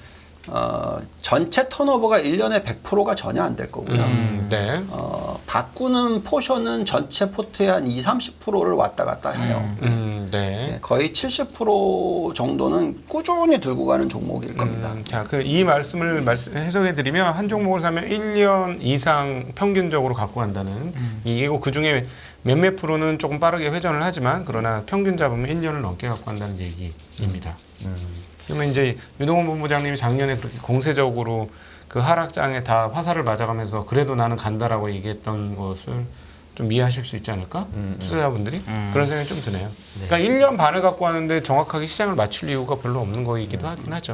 전체 턴오버가 1년에 100%가 전혀 안 될 거고요. 네. 바꾸는 포션은 전체 포트의 한 30-40%를 왔다 갔다 해요. 네. 네, 거의 70% 정도는 꾸준히 들고 가는 종목일 겁니다. 자, 이 말씀을 해석해드리면 한 종목을 사면 1년 이상 평균적으로 갖고 간다는 이게고 그 중에 몇몇 프로는 조금 빠르게 회전을 하지만 그러나 평균 잡으면 1년을 넘게 갖고 간다는 얘기입니다. 그러면 이제 유동훈 본부장님이 작년에 그렇게 공세적으로 그 하락장에 다 화살을 맞아가면서 그래도 나는 간다라고 얘기했던 것을 좀 이해하실 수 있지 않을까? 투자자분들이? 그런 생각이 좀 드네요. 그러니까 1년 반을 갖고 왔는데 정확하게 시장을 맞출 이유가 별로 없는 거이기도 하긴 하죠.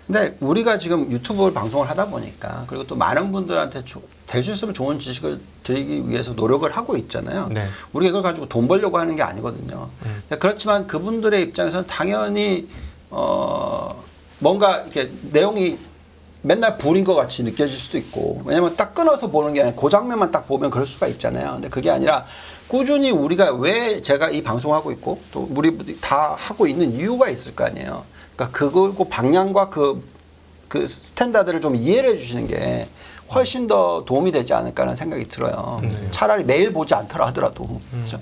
근데 우리가 지금 유튜브 방송을 하다 보니까 그리고 또 많은 분들한테 될 수 있으면 좋은 지식을 드리기 위해서 노력을 하고 있잖아요. 네. 우리가 이걸 가지고 돈 벌려고 하는 게 아니거든요. 근데 그렇지만 그분들의 입장에서는 당연히 뭔가 이렇게 내용이 맨날 불인 것 같이 느껴질 수도 있고 왜냐면 딱 끊어서 보는 게 아니라 그 장면만 딱 보면 그럴 수가 있잖아요. 근데 그게 아니라 꾸준히 우리가 왜 제가 이 방송하고 있고 또 우리 다 하고 있는 이유가 있을 거 아니에요. 그러니까 그거 방향과 그 스탠다드를 좀 이해를 해주시는 게 훨씬 더 도움이 되지 않을까라는 생각이 들어요. 차라리 매일 보지 않더라 하더라도. 그렇죠?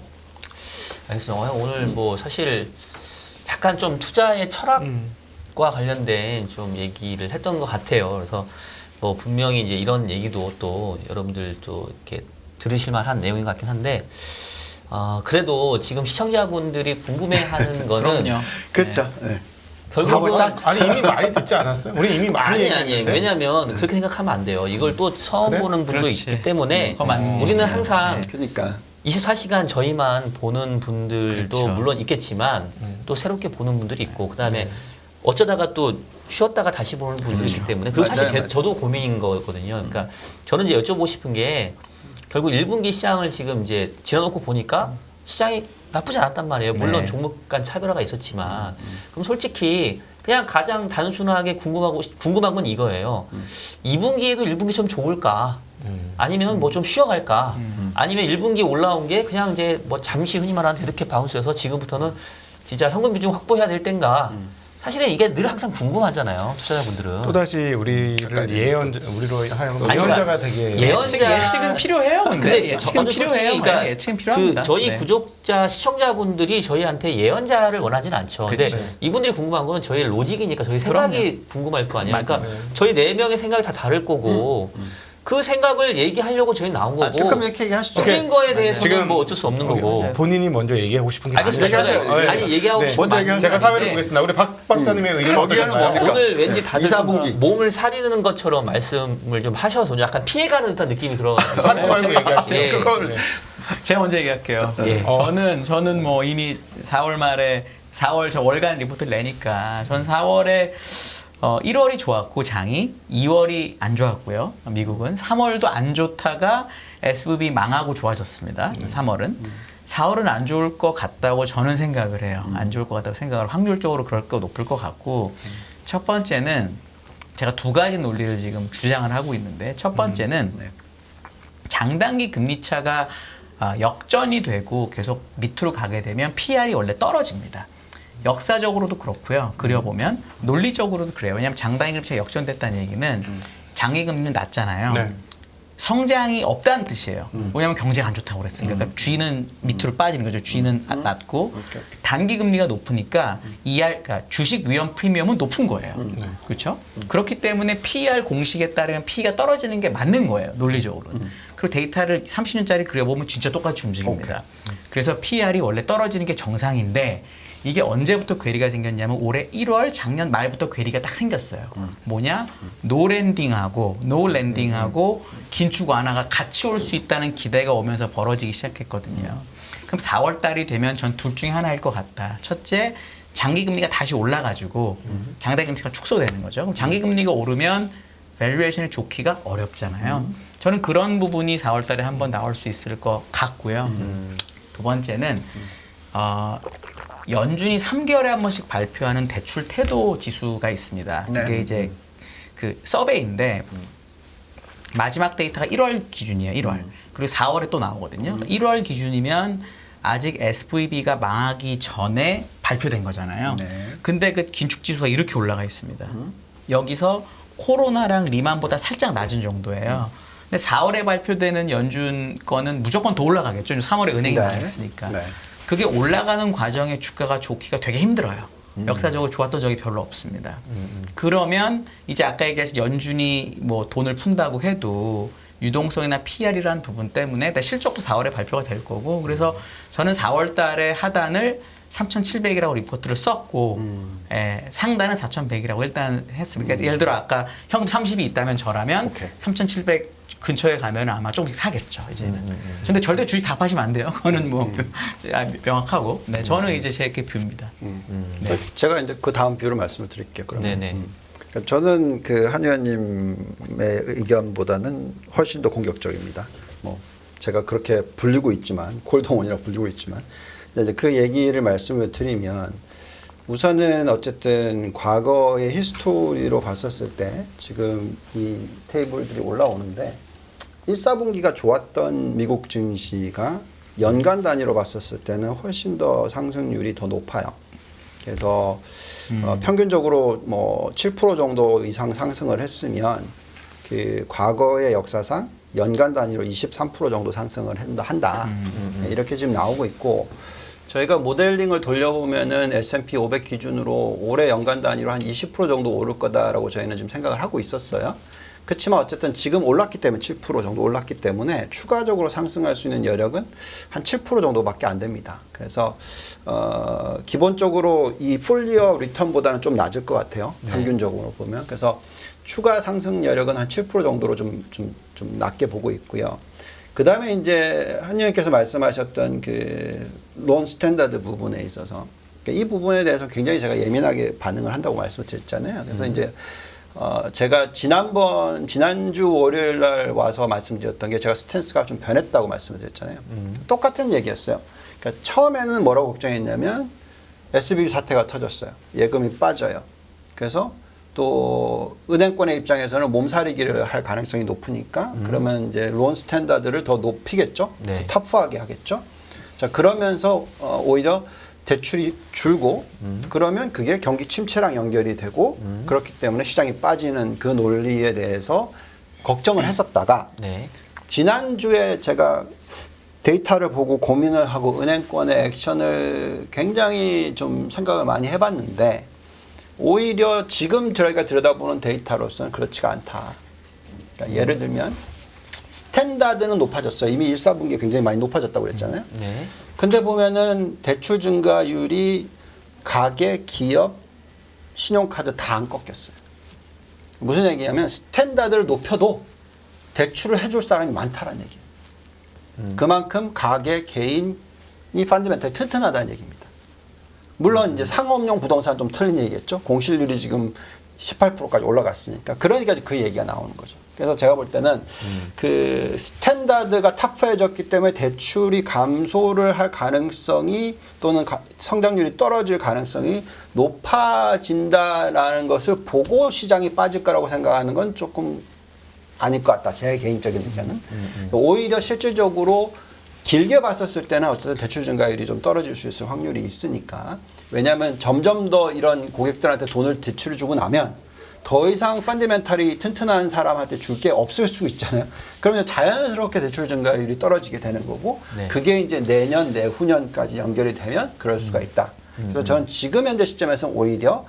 알겠습니다. 오늘 뭐 사실 약간 좀 투자의 철학과 관련된 좀 얘기를 했던 것 같아요. 그래서 뭐 분명히 이제 이런 얘기도 또 여러분들 또 이렇게 들으실 만한 내용인 것 같긴 한데, 그래도 지금 시청자분들이 궁금해하는 거는 그럼요. 그렇죠. 네. 결국은 아니 이미 많이 듣지 않았어요? 우리 이미 많이 아니 얘기했는데. 왜냐하면 그렇게 생각하면 안 돼요. 이걸 또 처음 그래? 보는 분도 그렇지. 있기 때문에 그거 맞네. 우리는 항상 그러니까 24시간 저희만 보는 분들도 그렇죠. 물론 있겠지만 또 새롭게 보는 분들이 있고 그다음에 어쩌다가 또 쉬었다가 다시 보는 분들이 있기 때문에 그거 사실 맞아요, 맞아요. 저도 고민인 거거든요. 그러니까 저는 이제 여쭤보고 싶은 게 결국 1분기 시장을 지금 이제 지나놓고 보니까 시장이 나쁘지 않았단 말이에요. 물론 네. 종목 간 차별화가 있었지만 그럼 솔직히 그냥 가장 단순하게 궁금한 건 이거예요. 2분기에도 1분기 좀 좋을까? 아니면 뭐 좀 쉬어갈까? 아니면 1분기 올라온 게 그냥 이제 뭐 잠시 흔히 말하는 데드캣 바운스여서 지금부터는 진짜 현금 비중 확보해야 될 땐가? 사실은 이게 늘 항상 궁금하잖아요. 투자자분들은. 또다시 우리를 우리로 하여금 아니, 예언자가 그러니까 되게 예측은 필요해요. 근데 예측은 저도 필요해요. 솔직히 그러니까 예측은 필요합니다. 저희 네. 구독자 시청자분들이 저희한테 예언자를 원하지는 않죠. 근데 그치. 이분들이 궁금한 건 저희 로직이니까 저희 생각이 궁금할 거 아니에요. 맞아. 그러니까 저희 4명의 생각이 다 다를 거고 그 생각을 얘기하려고 저희 나온 거고 그럼 이렇게 얘기하시죠. 틀린 거에 대해서는 지금 뭐 어쩔 수 없는 거고. 본인이 먼저 얘기하고 싶은 게 알겠습니다. 많아요. 얘기하세요. 저는 아니 얘기하고 네. 싶은 먼저 많은 얘기하세요. 제가 사회를 있는데 보겠습니다. 우리 박 박사님의 의견은 여기에는 어떠신가요? 뭡니까? 오늘 왠지 다들 좀 2-4분기. 몸을 사리는 것처럼 말씀을 좀 하셔서 약간 피해가는 듯한 느낌이 들어가지고 사지 말고 얘기하세요. 예. 그걸 제가 먼저 얘기할게요. 예. 저는 뭐 이미 4월 말에 4월 저 월간 리포트를 내니까 전 4월에 1월이 좋았고 장이 2월이 안 좋았고요. 미국은 3월도 안 좋다가 SVB 망하고 좋아졌습니다. 3월은 4월은 안 좋을 것 같다고 저는 생각을 해요. 안 좋을 것 같다고 생각을 확률적으로 그럴 거 높을 것 같고 첫 번째는 제가 두 가지 논리를 지금 주장을 하고 있는데 첫 번째는 장단기 금리 차가 역전이 되고 계속 밑으로 가게 되면 PR이 원래 떨어집니다. 역사적으로도 그렇고요. 그려보면 논리적으로도 그래요. 왜냐하면 장단기 금리가 역전됐다는 얘기는 장기 금리는 낮잖아요. 네. 성장이 없다는 뜻이에요. 왜냐하면 경제가 안 좋다고 그랬으니까. 그러니까 G는 밑으로 빠지는 거죠. G는 낮고 단기 금리가 높으니까 그러니까 주식 위험 프리미엄은 높은 거예요. 그렇죠? 그렇기 때문에 PER 공식에 따르면 P가 떨어지는 게 맞는 거예요. 논리적으로는. 그리고 데이터를 30년짜리 그려보면 진짜 똑같이 움직입니다. 그래서 PER이 원래 떨어지는 게 정상인데 이게 언제부터 괴리가 생겼냐면 올해 1월 작년 말부터 괴리가 딱 생겼어요. 뭐냐? 노랜딩하고 노랜딩하고 긴축 완화가 같이 올 수 있다는 기대가 오면서 벌어지기 시작했거든요. 그럼 4월 달이 되면 전 둘 중에 하나일 것 같다. 첫째, 장기 금리가 다시 올라가지고 장기 금리가 축소되는 거죠. 그럼 장기 금리가 오르면 밸류에이션이 좋기가 어렵잖아요. 저는 그런 부분이 4월 달에 한번 나올 수 있을 것 같고요. 두 번째는 연준이 3개월에 한 번씩 발표하는 대출 태도 지수가 있습니다. 네. 그게 이제 그 서베이인데 마지막 데이터가 1월 기준이에요. 1월. 그리고 4월에 또 나오거든요. 1월 기준이면 아직 SVB가 망하기 전에 발표된 거잖아요. 네. 근데 그 긴축 지수가 이렇게 올라가 있습니다. 여기서 코로나랑 리만보다 살짝 낮은 정도예요. 근데 4월에 발표되는 연준 거는 무조건 더 올라가겠죠. 3월에 은행이 네. 망했으니까. 네. 그게 올라가는 과정에 주가가 좋기가 되게 힘들어요. 역사적으로 좋았던 적이 별로 없습니다. 그러면 이제 아까 얘기하신 연준이 뭐 돈을 푼다고 해도 유동성이나 PR이라는 부분 때문에 실적도 4월에 발표가 될 거고 그래서 저는 4월 달에 하단을 3,700이라고 리포트를 썼고 상단은 4,100이라고 일단 했습니다. 그래서 예를 들어 아까 현금 30이 있다면 저라면 오케이. 3,700 근처에 가면 아마 조금씩 사겠죠 이제는. 근데 절대 주식 다 파시면 안 돼요. 그거는 뭐 명확하고. 네, 저는 이제 제 뷰입니다. 네. 제가 이제 그 다음 뷰로 말씀을 드릴게요. 그러면. 네네. 그러니까 저는 그 한 의원님의 의견보다는 훨씬 더 공격적입니다. 뭐 제가 그렇게 불리고 있지만 콜동원이라고 불리고 있지만 이제 그 얘기를 말씀을 드리면 우선은 어쨌든 과거의 히스토리로 봤었을 때 지금 이 테이블들이 올라오는데 1, 4분기가 좋았던 미국 증시가 연간 단위로 봤었을 때는 훨씬 더 상승률이 더 높아요. 그래서 평균적으로 뭐 7% 정도 이상 상승을 했으면 그 과거의 역사상 연간 단위로 23% 정도 상승을 한다. 네, 이렇게 지금 나오고 있고 저희가 모델링을 돌려보면은 S&P 500 기준으로 올해 연간 단위로 한 20% 정도 오를 거다라고 저희는 지금 생각을 하고 있었어요. 그렇지만 어쨌든 지금 올랐기 때문에 7% 정도 올랐기 때문에 추가적으로 상승할 수 있는 여력은 한 7% 정도밖에 안 됩니다. 그래서 기본적으로 이 풀리어 리턴보다는 좀 낮을 것 같아요. 평균적으로 보면. 그래서 추가 상승 여력은 한 7% 정도로 좀 낮게 보고 있고요. 그 다음에 이제 한 의원께서 말씀하셨던 그 론 스탠다드 부분에 있어서 이 부분에 대해서 굉장히 제가 예민하게 반응을 한다고 말씀드렸잖아요. 그래서 이제 제가 지난주 월요일 날 와서 말씀드렸던 게 제가 스탠스가 좀 변했다고 말씀을 드렸잖아요. 똑같은 얘기였어요. 그러니까 처음에는 뭐라고 걱정했냐면 SVB 사태가 터졌어요. 예금이 빠져요. 그래서 또 은행권의 입장에서는 몸살이기를 할 가능성이 높으니까 그러면 이제 론 스탠다드를 더 높이겠죠. 네. 더 터프하게 하겠죠. 자, 그러면서 오히려 대출이 줄고 그러면 그게 경기 침체랑 연결이 되고 그렇기 때문에 시장이 빠지는 그 논리에 대해서 걱정을 했었다가 네. 지난주에 제가 데이터를 보고 고민을 하고 은행권의 액션을 굉장히 좀 생각을 많이 해봤는데 오히려 지금 저희가 들여다보는 데이터로서는 그렇지가 않다. 그러니까 예를 들면 스탠다드는 높아졌어요. 이미 1, 4분기에 굉장히 많이 높아졌다고 그랬잖아요. 네. 근데 보면은 대출 증가율이 가계, 기업, 신용카드 다 안 꺾였어요. 무슨 얘기냐면 스탠다드를 높여도 대출을 해줄 사람이 많다라는 얘기예요. 그만큼 가계, 개인이 펀더멘털이 튼튼하다는 얘기입니다. 물론 이제 상업용 부동산 좀 틀린 얘기겠죠. 공실률이 지금 18%까지 올라갔으니까. 그러니까 그 얘기가 나오는 거죠. 그래서 제가 볼 때는 그 스탠다드가 타프해졌기 때문에 대출이 감소를 할 가능성이 또는 성장률이 떨어질 가능성이 높아진다라는 것을 보고 시장이 빠질 거라고 생각하는 건 조금 아닐 것 같다. 제 개인적인 의견은. 오히려 실질적으로 길게 봤었을 때는 어쨌든 대출 증가율이 좀 떨어질 수 있을 확률이 있으니까. 왜냐하면 점점 더 이런 고객들한테 돈을 대출을 주고 나면 더 이상 펀더멘탈이 튼튼한 사람한테 줄 게 없을 수 있잖아요. 그러면 자연스럽게 대출 증가율이 떨어지게 되는 거고 네. 그게 이제 내년, 내후년까지 연결이 되면 그럴 수가 있다. 그래서 저는 지금 현재 시점에서는 오히려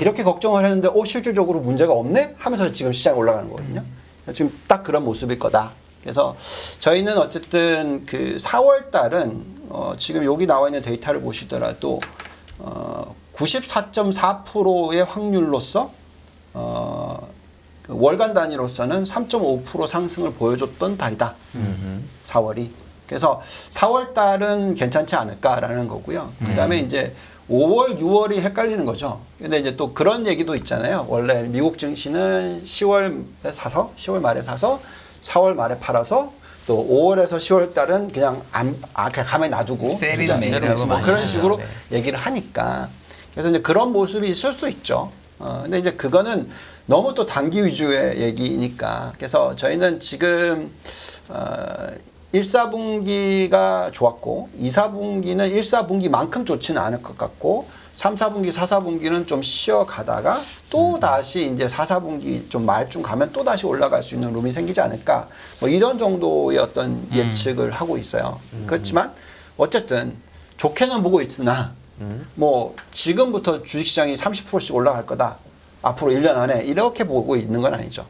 이렇게 걱정을 했는데 실질적으로 문제가 없네? 하면서 지금 시장이 올라가는 거거든요. 지금 딱 그런 모습일 거다. 그래서 저희는 어쨌든 그 4월 달은 지금 여기 나와 있는 데이터를 보시더라도 94.4%의 확률로서 그 월간 단위로서는 3.5% 상승을 보여줬던 달이다. 4월이. 그래서 4월 달은 괜찮지 않을까라는 거고요. 그다음에 이제 5월, 6월이 헷갈리는 거죠. 근데 이제 또 그런 얘기도 있잖아요. 원래 미국 증시는 10월에 사서 10월 말에 사서 4월 말에 팔아서 또 5월에서 10월 달은 그냥 그냥 가만히 놔두고 세리는 그죠? 매일하고 뭐 많이 그런 하죠. 식으로 네. 얘기를 하니까 그래서 이제 그런 모습이 있을 수도 있죠. 근데 이제 그거는 너무 또 단기 위주의 얘기니까 그래서 저희는 지금 1, 4분기가 좋았고 2, 4분기는 1, 4분기만큼 좋지는 않을 것 같고 3, 4분기, 4, 4분기는 좀 쉬어가다가 또 다시 이제 4, 4분기 좀 말쯤 가면 또 다시 올라갈 수 있는 룸이 생기지 않을까 뭐 이런 정도의 어떤 예측을 하고 있어요. 그렇지만 어쨌든 좋게는 보고 있으나 뭐 지금부터 주식시장이 30%씩 올라갈 거다. 앞으로 1년 안에 이렇게 보고 있는 건 아니죠.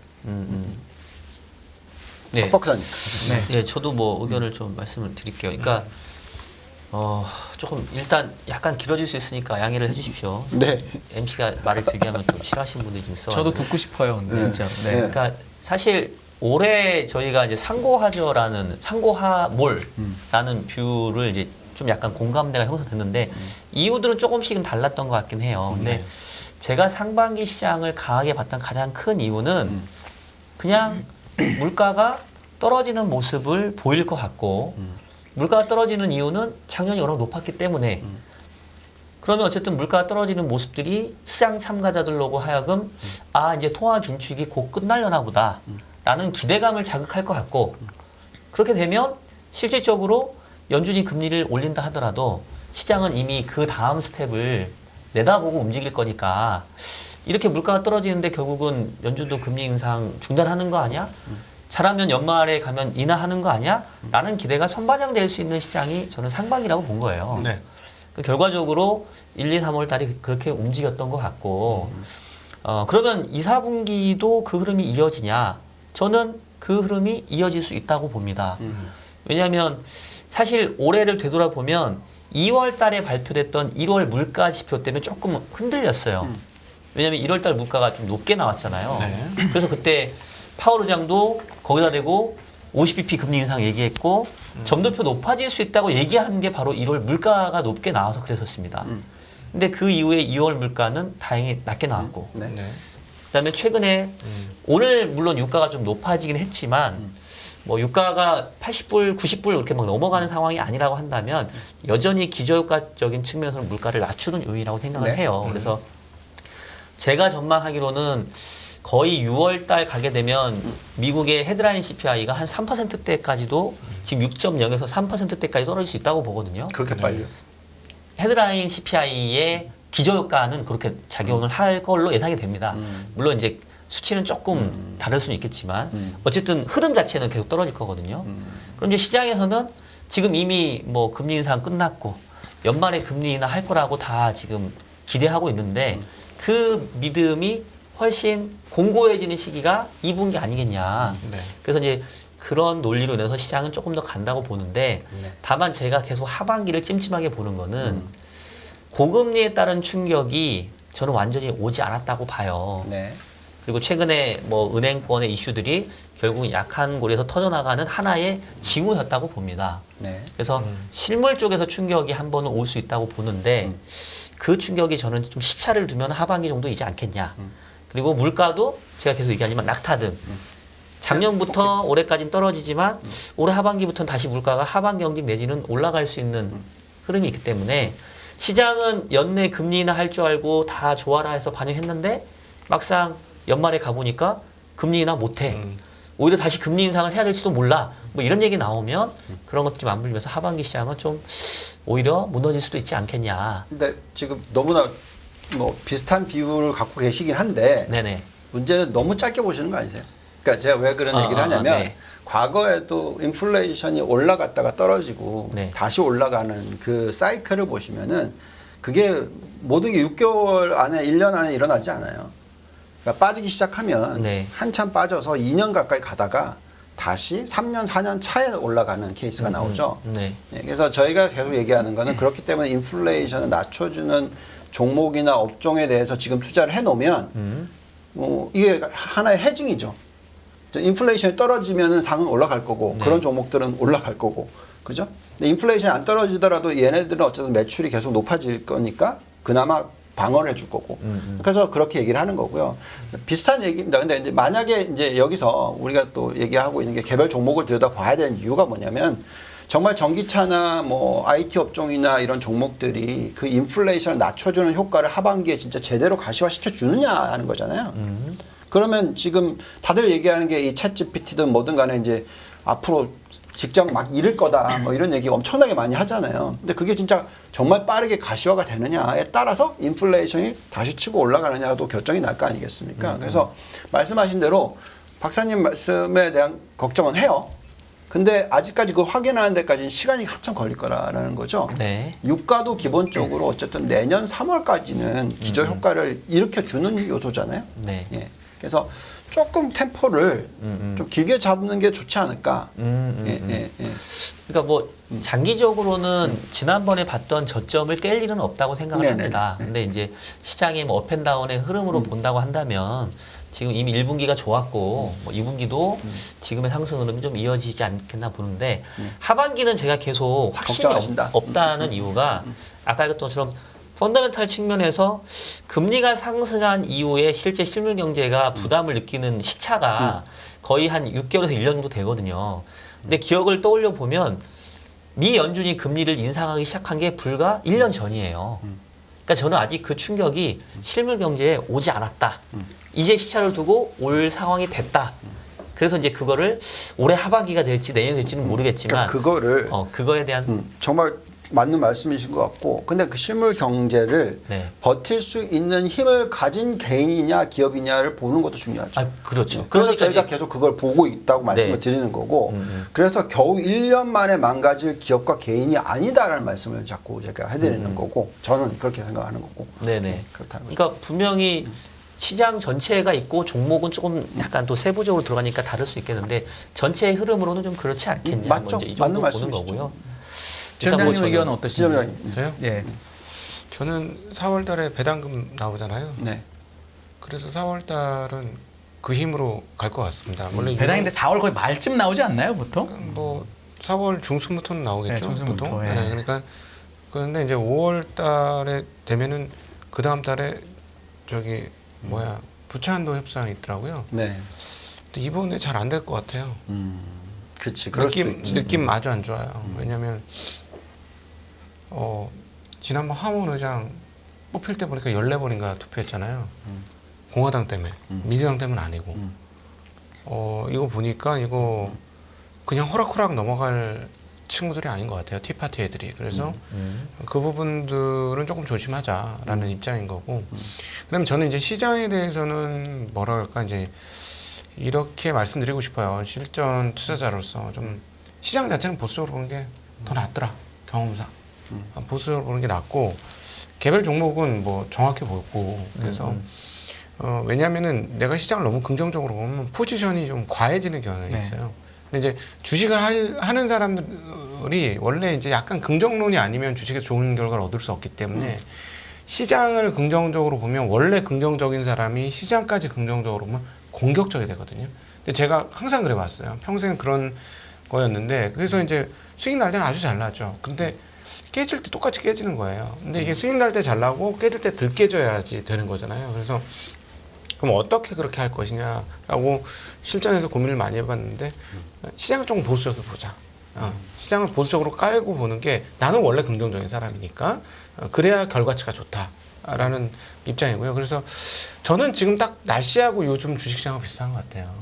네. 박사님. 네, 저도 뭐 의견을 좀 말씀을 드릴게요. 그러니까 조금 일단 약간 길어질 수 있으니까 양해를 해주십시오. 네. MC가 말을 길게 하면 좀 싫어하시는 분들이 좀 있어. 저도 듣고 싶어요. 근데 진짜로. 네. 그러니까 사실 올해 저희가 이제 상고하몰라는 뷰를 이제 좀 약간 공감대가 형성됐는데 이유들은 조금씩은 달랐던 것 같긴 해요. 근데 제가 상반기 시장을 강하게 봤던 가장 큰 이유는 그냥 물가가 떨어지는 모습을 보일 것 같고 물가가 떨어지는 이유는 작년이 워낙 높았기 때문에 그러면 어쨌든 물가가 떨어지는 모습들이 시장 참가자들로고 하여금 이제 통화 긴축이 곧 끝나려나 보다 라는 기대감을 자극할 것 같고 그렇게 되면 실질적으로 연준이 금리를 올린다 하더라도 시장은 이미 그 다음 스텝을 내다보고 움직일 거니까 이렇게 물가가 떨어지는데 결국은 연준도 금리 인상 중단하는 거 아니야? 잘하면 연말에 가면 인하하는 거 아니야? 라는 기대가 선반영될 수 있는 시장이 저는 상반기라고 본 거예요. 네. 결과적으로 1, 2, 3월 달이 그렇게 움직였던 것 같고 그러면 2, 4분기도 그 흐름이 이어지냐? 저는 그 흐름이 이어질 수 있다고 봅니다. 왜냐하면 사실 올해를 되돌아보면 2월 달에 발표됐던 1월 물가 지표 때문에 조금 흔들렸어요. 왜냐하면 1월 달 물가가 좀 높게 나왔잖아요. 네. 그래서 그때 파월 의장도 거기다 대고 50bp 금리 인상 얘기했고 점도표 높아질 수 있다고 얘기한 게 바로 1월 물가가 높게 나와서 그랬었습니다. 근데 그 이후에 2월 물가는 다행히 낮게 나왔고 네. 네. 그다음에 최근에 오늘 물론 유가가 좀 높아지긴 했지만 뭐 유가가 80불, 90불 이렇게 막 넘어가는 상황이 아니라고 한다면 여전히 기저효과적인 측면에서는 물가를 낮추는 요인이라고 생각을 네. 해요. 그래서 제가 전망하기로는 거의 6월 달 가게 되면 미국의 헤드라인 CPI가 한 3%대까지도 지금 6.0에서 3%대까지 떨어질 수 있다고 보거든요. 그렇게 빨리요. 헤드라인 CPI의 기저효과는 그렇게 작용을 할 걸로 예상이 됩니다. 물론 이제 수치는 조금 다를 수는 있겠지만 어쨌든 흐름 자체는 계속 떨어질 거거든요. 그럼 이제 시장에서는 지금 이미 뭐 금리 인상 끝났고 연말에 금리 인하 할 거라고 다 지금 기대하고 있는데 그 믿음이 훨씬 공고해지는 시기가 2분기 아니겠냐. 네. 그래서 이제 그런 논리로 인해서 시장은 조금 더 간다고 보는데 다만 제가 계속 하반기를 찜찜하게 보는 거는 고금리에 따른 충격이 저는 완전히 오지 않았다고 봐요. 네. 그리고 최근에 뭐 은행권의 이슈들이 결국 약한 고리에서 터져나가는 하나의 징후였다고 봅니다. 네. 그래서 실물 쪽에서 충격이 한 번은 올 수 있다고 보는데 그 충격이 저는 좀 시차를 두면 하반기 정도이지 않겠냐. 그리고 물가도 제가 계속 얘기하지만 낙타등. 작년부터 올해까지는 떨어지지만 올해 하반기부터는 다시 물가가 하반기 경직 내지는 올라갈 수 있는 흐름이 있기 때문에 시장은 연내 금리 인하 할 줄 알고 다 좋아라 해서 반영했는데 막상 연말에 가보니까 금리 인하 못해. 오히려 다시 금리 인상을 해야 될지도 몰라. 뭐 이런 얘기 나오면 그런 것들이 맞물리면서 하반기 시장은 좀 오히려 무너질 수도 있지 않겠냐. 근데 지금 너무나 뭐 비슷한 비율을 갖고 계시긴 한데 네네. 문제는 너무 짧게 보시는 거 아니세요? 그러니까 제가 왜 그런 얘기를 하냐면 네. 과거에도 인플레이션이 올라갔다가 떨어지고 네. 다시 올라가는 그 사이클을 보시면은 그게 모든 게 6개월 안에 1년 안에 일어나지 않아요. 그러니까 빠지기 시작하면 네. 한참 빠져서 2년 가까이 가다가 다시 3년, 4년 차에 올라가는 케이스가 나오죠. 네. 네, 그래서 저희가 계속 얘기하는 거는 그렇기 때문에 인플레이션을 낮춰주는 종목이나 업종에 대해서 지금 투자를 해놓으면 이게 하나의 헤징이죠. 인플레이션이 떨어지면은 상은 올라갈 거고 네. 그런 종목들은 올라갈 거고 그죠? 근데 인플레이션이 안 떨어지더라도 얘네들은 어쨌든 매출이 계속 높아질 거니까 그나마 방어를 해줄 거고 그래서 그렇게 얘기를 하는 거고요. 비슷한 얘기입니다. 근데 이제 만약에 이제 여기서 우리가 또 얘기하고 있는 게 개별 종목을 들여다 봐야 되는 이유가 뭐냐면 정말 전기차나 뭐 IT 업종이나 이런 종목들이 그 인플레이션을 낮춰주는 효과를 하반기에 진짜 제대로 가시화시켜 주느냐 하는 거잖아요. 그러면 지금 다들 얘기하는 게 이 챗 GPT든 뭐든 간에 이제 앞으로 직장 막 잃을 거다 뭐 이런 얘기 엄청나게 많이 하잖아요. 근데 그게 진짜 정말 빠르게 가시화가 되느냐에 따라서 인플레이션이 다시 치고 올라가느냐도 결정이 날 거 아니겠습니까? 그래서 말씀하신 대로 박사님 말씀에 대한 걱정은 해요. 근데 아직까지 그걸 확인하는 데까지는 시간이 한참 걸릴 거라는 거죠. 네. 유가도 기본적으로 어쨌든 내년 3월까지는 기저 효과를 일으켜 주는 요소잖아요. 네. 예. 그래서 조금 템포를 좀 길게 잡는 게 좋지 않을까. 예, 예, 예. 그러니까 뭐 장기적으로는 지난번에 봤던 저점을 깰 일은 없다고 생각을 네네. 합니다. 근데 이제 시장이 뭐 업앤다운의 흐름으로 본다고 한다면 지금 이미 1분기가 좋았고 뭐 2분기도 지금의 상승 흐름이 좀 이어지지 않겠나 보는데 하반기는 제가 계속 확신이 걱정하신다. 없다는 이유가 아까 얘기했던 것처럼 펀더멘탈 측면에서 금리가 상승한 이후에 실제 실물 경제가 부담을 느끼는 시차가 거의 한 6개월에서 1년 정도 되거든요. 근데 기억을 떠올려 보면 미 연준이 금리를 인상하기 시작한 게 불과 1년 전이에요. 그러니까 저는 아직 그 충격이 실물 경제에 오지 않았다. 이제 시차를 두고 올 상황이 됐다. 그래서 이제 그거를 올해 하반기가 될지 내년 될지는 모르겠지만 그러니까 그거를 그거에 대한 정말 맞는 말씀이신 것 같고 근데 그 실물 경제를 네. 버틸 수 있는 힘을 가진 개인이냐 기업이냐를 보는 것도 중요하죠. 그렇죠. 그래서 그러니까 저희가 이제 계속 그걸 보고 있다고 말씀을 네. 드리는 거고 그래서 겨우 1년 만에 망가질 기업과 개인이 아니다라는 말씀을 자꾸 제가 해드리는 거고 저는 그렇게 생각하는 거고 네네. 그렇다는 거죠. 그러니까 분명히 시장 전체가 있고 종목은 조금 약간 또 세부적으로 들어가니까 다를 수 있겠는데 전체의 흐름으로는 좀 그렇지 않겠냐. 맞죠. 뭐 이제 이 맞는 정도 보는 말씀이시죠. 거고요. 일단 지점장님 뭐 의견 저는 어떠신가요? 지점장님. 저요? 예. 저는 4월 달에 배당금 나오잖아요. 네. 그래서 4월 달은 그 힘으로 갈 것 같습니다. 원래 배당인데 4월 거의 말쯤 나오지 않나요, 보통? 뭐 4월 중순부터는 나오겠죠. 네, 중순부터, 보통. 예. 네, 그러니까 그런데 이제 5월 달에 되면은 그 다음 달에 저기 부채 한도 협상이 있더라고요. 네. 근데 이번에 잘 안 될 것 같아요. 그렇지. 그럴 수도 있지. 느낌 아주 안 좋아요. 왜냐하면 지난번 하원 의장 뽑힐 때 보니까 14번인가 투표했잖아요. 공화당 때문에 민주당 때문은 아니고 이거 보니까 이거 그냥 호락호락 넘어갈 친구들이 아닌 것 같아요. 티파티 애들이. 그래서 그 부분들은 조금 조심하자라는 입장인 거고. 그다음에 저는 이제 시장에 대해서는 뭐라 할까 이제 이렇게 말씀드리고 싶어요. 실전 투자자로서 좀 시장 자체는 보수적으로 보는 게 더 낫더라. 경험상 보수적으로 보는 게 낫고 개별 종목은 뭐 정확히 보고 그래서 왜냐하면은 내가 시장을 너무 긍정적으로 보면 포지션이 좀 과해지는 경향이 있어요. 근데 이제 주식을 하는 사람들이 원래 이제 약간 긍정론이 아니면 주식에서 좋은 결과를 얻을 수 없기 때문에 시장을 긍정적으로 보면 원래 긍정적인 사람이 시장까지 긍정적으로 보면 공격적이 되거든요. 근데 제가 항상 그래왔어요. 평생 그런 거였는데 그래서 이제 수익 날 때는 아주 잘 나죠. 근데 깨질 때 똑같이 깨지는 거예요. 근데 이게 수익 날 때 잘 나고 깨질 때 덜 깨져야지 되는 거잖아요. 그래서 그럼 어떻게 그렇게 할 것이냐라고 실전에서 고민을 많이 해봤는데 시장을 조금 보수적으로 보자. 시장을 보수적으로 깔고 보는 게 나는 원래 긍정적인 사람이니까 그래야 결과치가 좋다라는 입장이고요. 그래서 저는 지금 딱 날씨하고 요즘 주식시장하고 비슷한 것 같아요.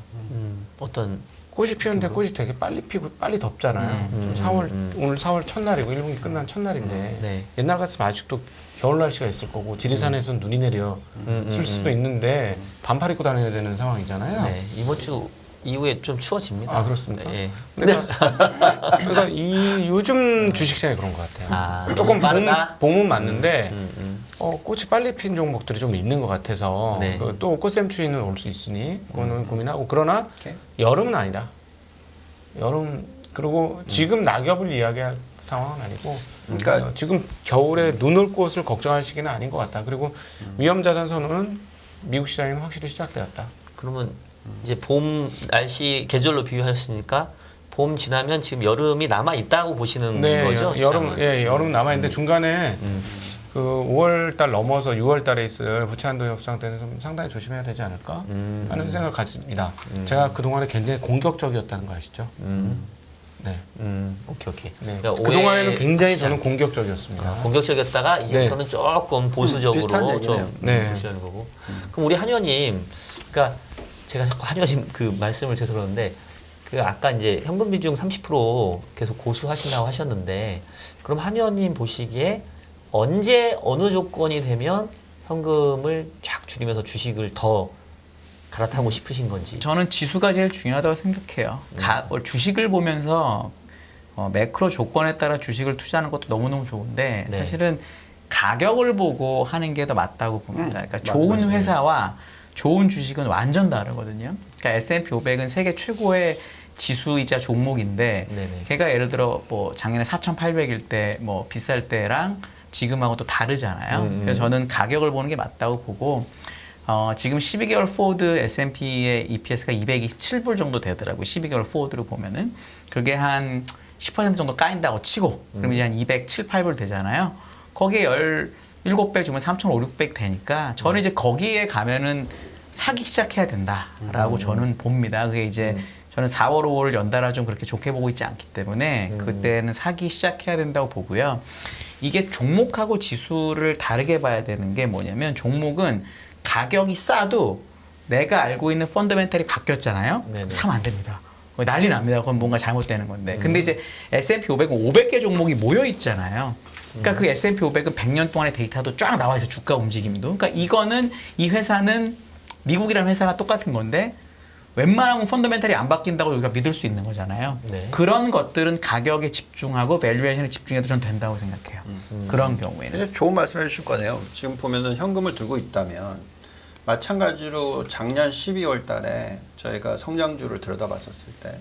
어떤 꽃이 피었는데 꽃이 되게 빨리 피고 빨리 덥잖아요. 좀 4월 오늘 4월 첫날이고 1분기 끝난 첫날인데 네. 옛날 같으면 아직도 겨울 날씨가 있을 거고 지리산에서는 눈이 내려 쓸 수도 있는데 반팔 입고 다녀야 되는 상황이잖아요. 네, 이번 주 이후에 좀 추워집니다. 아, 그렇습니까? 예. 그러니까 이 요즘 주식시장이 그런 것 같아요. 아, 조금 너무 빠르다? 봄은 맞는데 음. 꽃이 빨리 핀 종목들이 좀 있는 것 같아서 네. 또 꽃샘추위는 올 수 있으니 그거는 고민하고 그러나 오케이. 여름은 아니다. 여름 그리고 지금 낙엽을 이야기할 상황은 아니고 그러니까 지금 겨울에 눈 올 것을 걱정할 시기는 아닌 것 같다. 그리고 위험자산 선언은 미국 시장에는 확실히 시작되었다. 그러면 이제 봄 날씨 계절로 비유하셨으니까 봄 지나면 지금 여름이 남아 있다고 보시는 거죠? 여름 시장은? 여름 남아 있는데 중간에 그 5월 달 넘어서 6월 달에 있을 부채한도 협상 때는 좀 상당히 조심해야 되지 않을까 하는 생각을 가집니다. 제가 그 동안에 굉장히 공격적이었다는 거 아시죠? 네. 오케이. 네. 그러니까 그 동안에는 오해 굉장히 하시지 저는 공격적이었습니다. 공격적이었다가 이제부터는 조금 보수적으로 비슷한 좀 얘기네요. 네. 보시려는 거고. 그럼 우리 한 의원님, 그러니까 제가 자꾸 한 의원님 그 말씀을 드려서 그러는데 그 아까 이제 현금 비중 30% 계속 고수하신다고 하셨는데 그럼 한 의원님 보시기에 언제 어느 조건이 되면 현금을 쫙 줄이면서 주식을 더 갈아타고 싶으신 건지. 저는 지수가 제일 중요하다고 생각해요. 주식을 보면서 매크로 조건에 따라 주식을 투자하는 것도 너무너무 좋은데 네. 사실은 가격을 보고 하는 게 더 맞다고 봅니다. 그러니까 맞습니다. 좋은 회사와 좋은 주식은 완전 다르거든요. 그러니까 S&P 500은 세계 최고의 지수이자 종목인데 네네. 걔가 예를 들어 뭐 작년에 4,800일 때 뭐 비쌀 때랑 지금하고 또 다르잖아요. 그래서 저는 가격을 보는 게 맞다고 보고 지금 12개월 포워드 S&P의 EPS가 227불 정도 되더라고요. 12개월 포워드로 보면은 그게 한 10% 정도 까인다고 치고 그러면 이제 한 207, 8불 되잖아요. 거기에 17배 주면 3,500, 600 되니까 저는 이제 거기에 가면은 사기 시작해야 된다라고 저는 봅니다. 그게 이제 저는 4월, 5월 연달아 좀 그렇게 좋게 보고 있지 않기 때문에 그때는 사기 시작해야 된다고 보고요. 이게 종목하고 지수를 다르게 봐야 되는 게 뭐냐면 종목은 가격이 싸도 내가 알고 있는 펀더멘탈이 바뀌었잖아요. 네네. 사면 안 됩니다. 난리 납니다. 그건 뭔가 잘못되는 건데. 근데 이제 S&P 500은 500개 종목이 모여 있잖아요. 그러니까 그 S&P 500은 100년 동안의 데이터도 쫙 나와 있어요. 주가 움직임도. 그러니까 이거는 이 회사는 미국이라는 회사가 똑같은 건데 웬만하면 펀더멘탈이 안 바뀐다고 우리가 믿을 수 있는 거잖아요. 네. 그런 것들은 가격에 집중하고 밸류에이션에 집중해도 전 된다고 생각해요. 그런 경우에는. 굉장히 좋은 말씀 해주실 거네요. 지금 보면은 현금을 들고 있다면 마찬가지로 작년 12월 달에 저희가 성장주를 들여다봤었을 때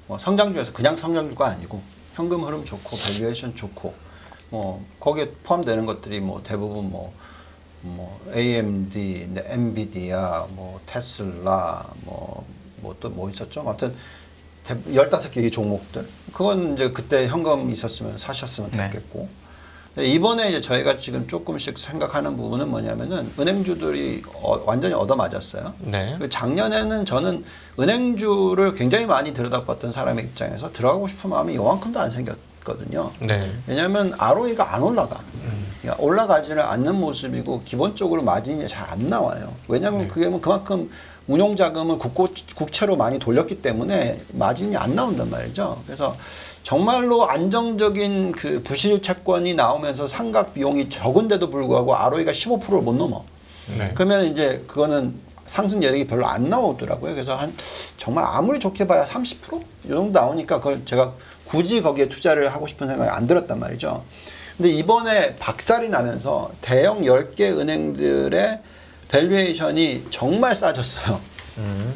뭐 성장주에서 그냥 성장주가 아니고 현금 흐름 좋고 밸류에이션 좋고 뭐 거기에 포함되는 것들이 뭐 대부분 뭐 AMD, 엔비디아, 뭐 테슬라, 뭐 또 뭐 있었죠? 아무튼 15개의 종목들. 그건 이제 그때 현금 있었으면 사셨으면 네. 됐겠고. 이번에 이제 저희가 지금 조금씩 생각하는 부분은 뭐냐면은 은행주들이 완전히 얻어맞았어요. 네. 작년에는 저는 은행주를 굉장히 많이 들여다봤던 사람의 입장에서 들어가고 싶은 마음이 요만큼도 안 생겼거든요. 네. 왜냐하면 ROE가 안 올라가. 그러니까 올라가지는 않는 모습이고 기본적으로 마진이 잘 안 나와요. 왜냐하면 그게 뭐 그만큼 운용 자금을 국채로 많이 돌렸기 때문에 마진이 안 나온단 말이죠. 그래서 정말로 안정적인 그 부실 채권이 나오면서 상각 비용이 적은데도 불구하고 ROE가 15%를 못 넘어. 네. 그러면 이제 그거는 상승 여력이 별로 안 나오더라고요. 그래서 한 정말 아무리 좋게 봐야 30%? 이 정도 나오니까 그걸 제가 굳이 거기에 투자를 하고 싶은 생각이 안 들었단 말이죠. 근데 이번에 박살이 나면서 대형 10개 은행들의 밸류에이션이 정말 싸졌어요.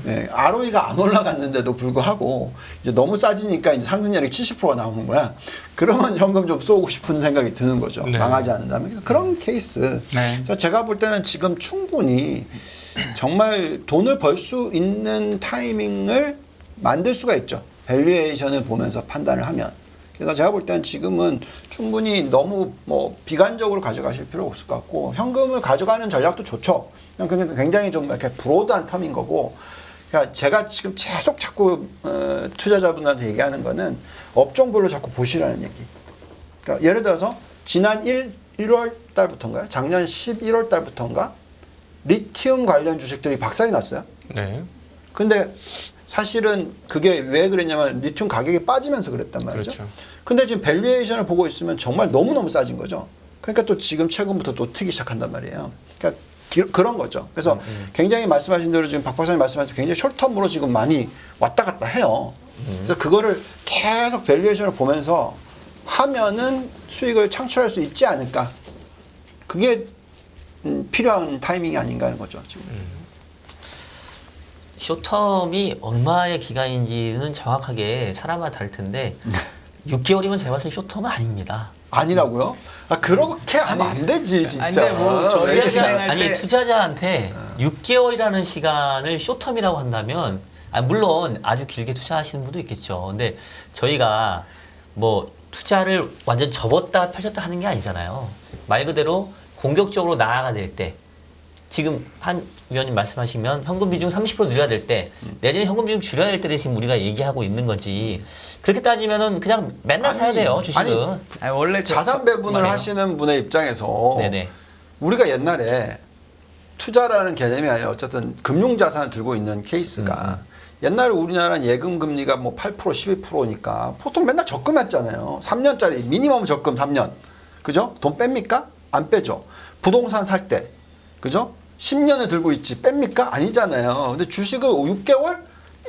네, ROE가 안 올라갔는데도 불구하고 이제 너무 싸지니까 이제 상승률이 70%가 나오는 거야. 그러면 현금 좀 쏘고 싶은 생각이 드는 거죠. 네. 망하지 않는다면. 그러니까 그런 케이스. 네. 그래서 제가 볼 때는 지금 충분히 정말 돈을 벌 수 있는 타이밍을 만들 수가 있죠. 밸류에이션을 보면서 판단을 하면. 그래서 제가 볼 때는 지금은 충분히 너무 뭐 비관적으로 가져가실 필요 없을 것 같고 현금을 가져가는 전략도 좋죠. 그냥 굉장히 좀 이렇게 브로드한 텀인 거고. 그러니까 제가 지금 계속 자꾸 투자자분한테 얘기하는 거는 업종별로 자꾸 보시라는 얘기. 그러니까 예를 들어서 지난 1월 달부터인가요? 작년 11월 달부터인가? 리튬 관련 주식들이 박살이 났어요. 네. 근데 사실은 그게 왜 그랬냐면 리튬 가격이 빠지면서 그랬단 말이죠. 그렇죠. 근데 지금 밸류에이션을 보고 있으면 정말 너무너무 싸진 거죠. 그러니까 또 지금 최근부터 또 트기 시작한단 말이에요. 그러니까 그런 거죠. 그래서 굉장히 말씀하신 대로 지금 박 박사님 말씀하신 대로 굉장히 숏텀으로 지금 많이 왔다 갔다 해요. 그래서 그거를 계속 밸류에이션을 보면서 하면은 수익을 창출할 수 있지 않을까. 그게 필요한 타이밍이 아닌가 하는 거죠. 지금. 쇼텀이 얼마의 기간인지는 정확하게 사람마다 다를 텐데 6개월이면 제가 봤을 때 쇼텀은 아닙니다. 아니라고요? 아 그렇게 하면 안 되지 진짜. 아니, 근데 뭐 저희가 진행할 때- 투자자한테 6개월이라는 시간을 쇼텀이라고 한다면 물론 아주 길게 투자하시는 분도 있겠죠. 근데 저희가 뭐 투자를 완전 접었다 펼쳤다 하는 게 아니잖아요. 말 그대로 공격적으로 나아가 될 때 지금 한 위원님 말씀하시면 현금 비중 30% 늘려야 될 때 내지는 현금 비중 줄여야 될 때를 지금 우리가 얘기하고 있는 거지. 그렇게 따지면은 그냥 맨날 사야 돼요, 주식은. 아니, 원래 자산 배분을 말이에요. 하시는 분의 입장에서 네네. 우리가 옛날에 투자라는 개념이 아니라 어쨌든 금융 자산을 들고 있는 케이스가 옛날에 우리나라는 예금 금리가 뭐 8% 12%니까 보통 맨날 적금했잖아요. 3년짜리 미니멈 적금 3년. 그죠? 돈 뺍니까? 안 빼죠. 부동산 살 때. 그죠? 10년을 들고 있지 뺍니까? 아니잖아요. 근데 주식을 6개월?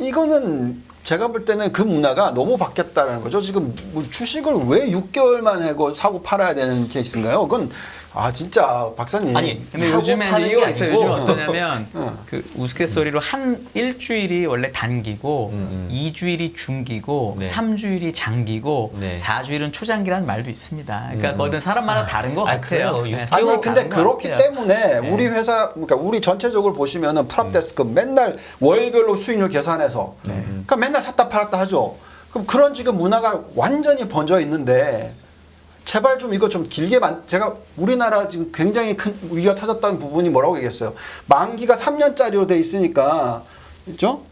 이거는 제가 볼 때는 그 문화가 너무 바뀌었다는 거죠. 지금 뭐 주식을 왜 6개월만 하고 사고 팔아야 되는 케이스인가요? 그건 아 진짜 박사님. 아니, 근데 사고 요즘에는 파는 이유가 게 있어요. 아니고. 요즘 어떠냐면 그 우스갯소리로 한 일주일이 원래 단기고 2주일이 중기고 네. 3주일이 장기고 네. 4주일은 초장기라는 말도 있습니다. 그러니까 그거는 사람마다 다른 것 아, 같아요. 그래요. 네. 아니 이거 근데 다른 것 그렇기 같아요. 때문에 우리 회사 그러니까 우리 전체적으로 보시면은 프랍데스크 맨날 월별로 수익률 계산해서 그러니까 맨날 샀다 팔았다 하죠. 그럼 그런 지금 문화가 완전히 번져 있는데 제발 좀 이거 좀 길게 제가 우리나라 지금 굉장히 큰 위기가 터졌다는 부분이 뭐라고 얘기했어요. 만기가 3년짜리로 돼 있으니까 그죠?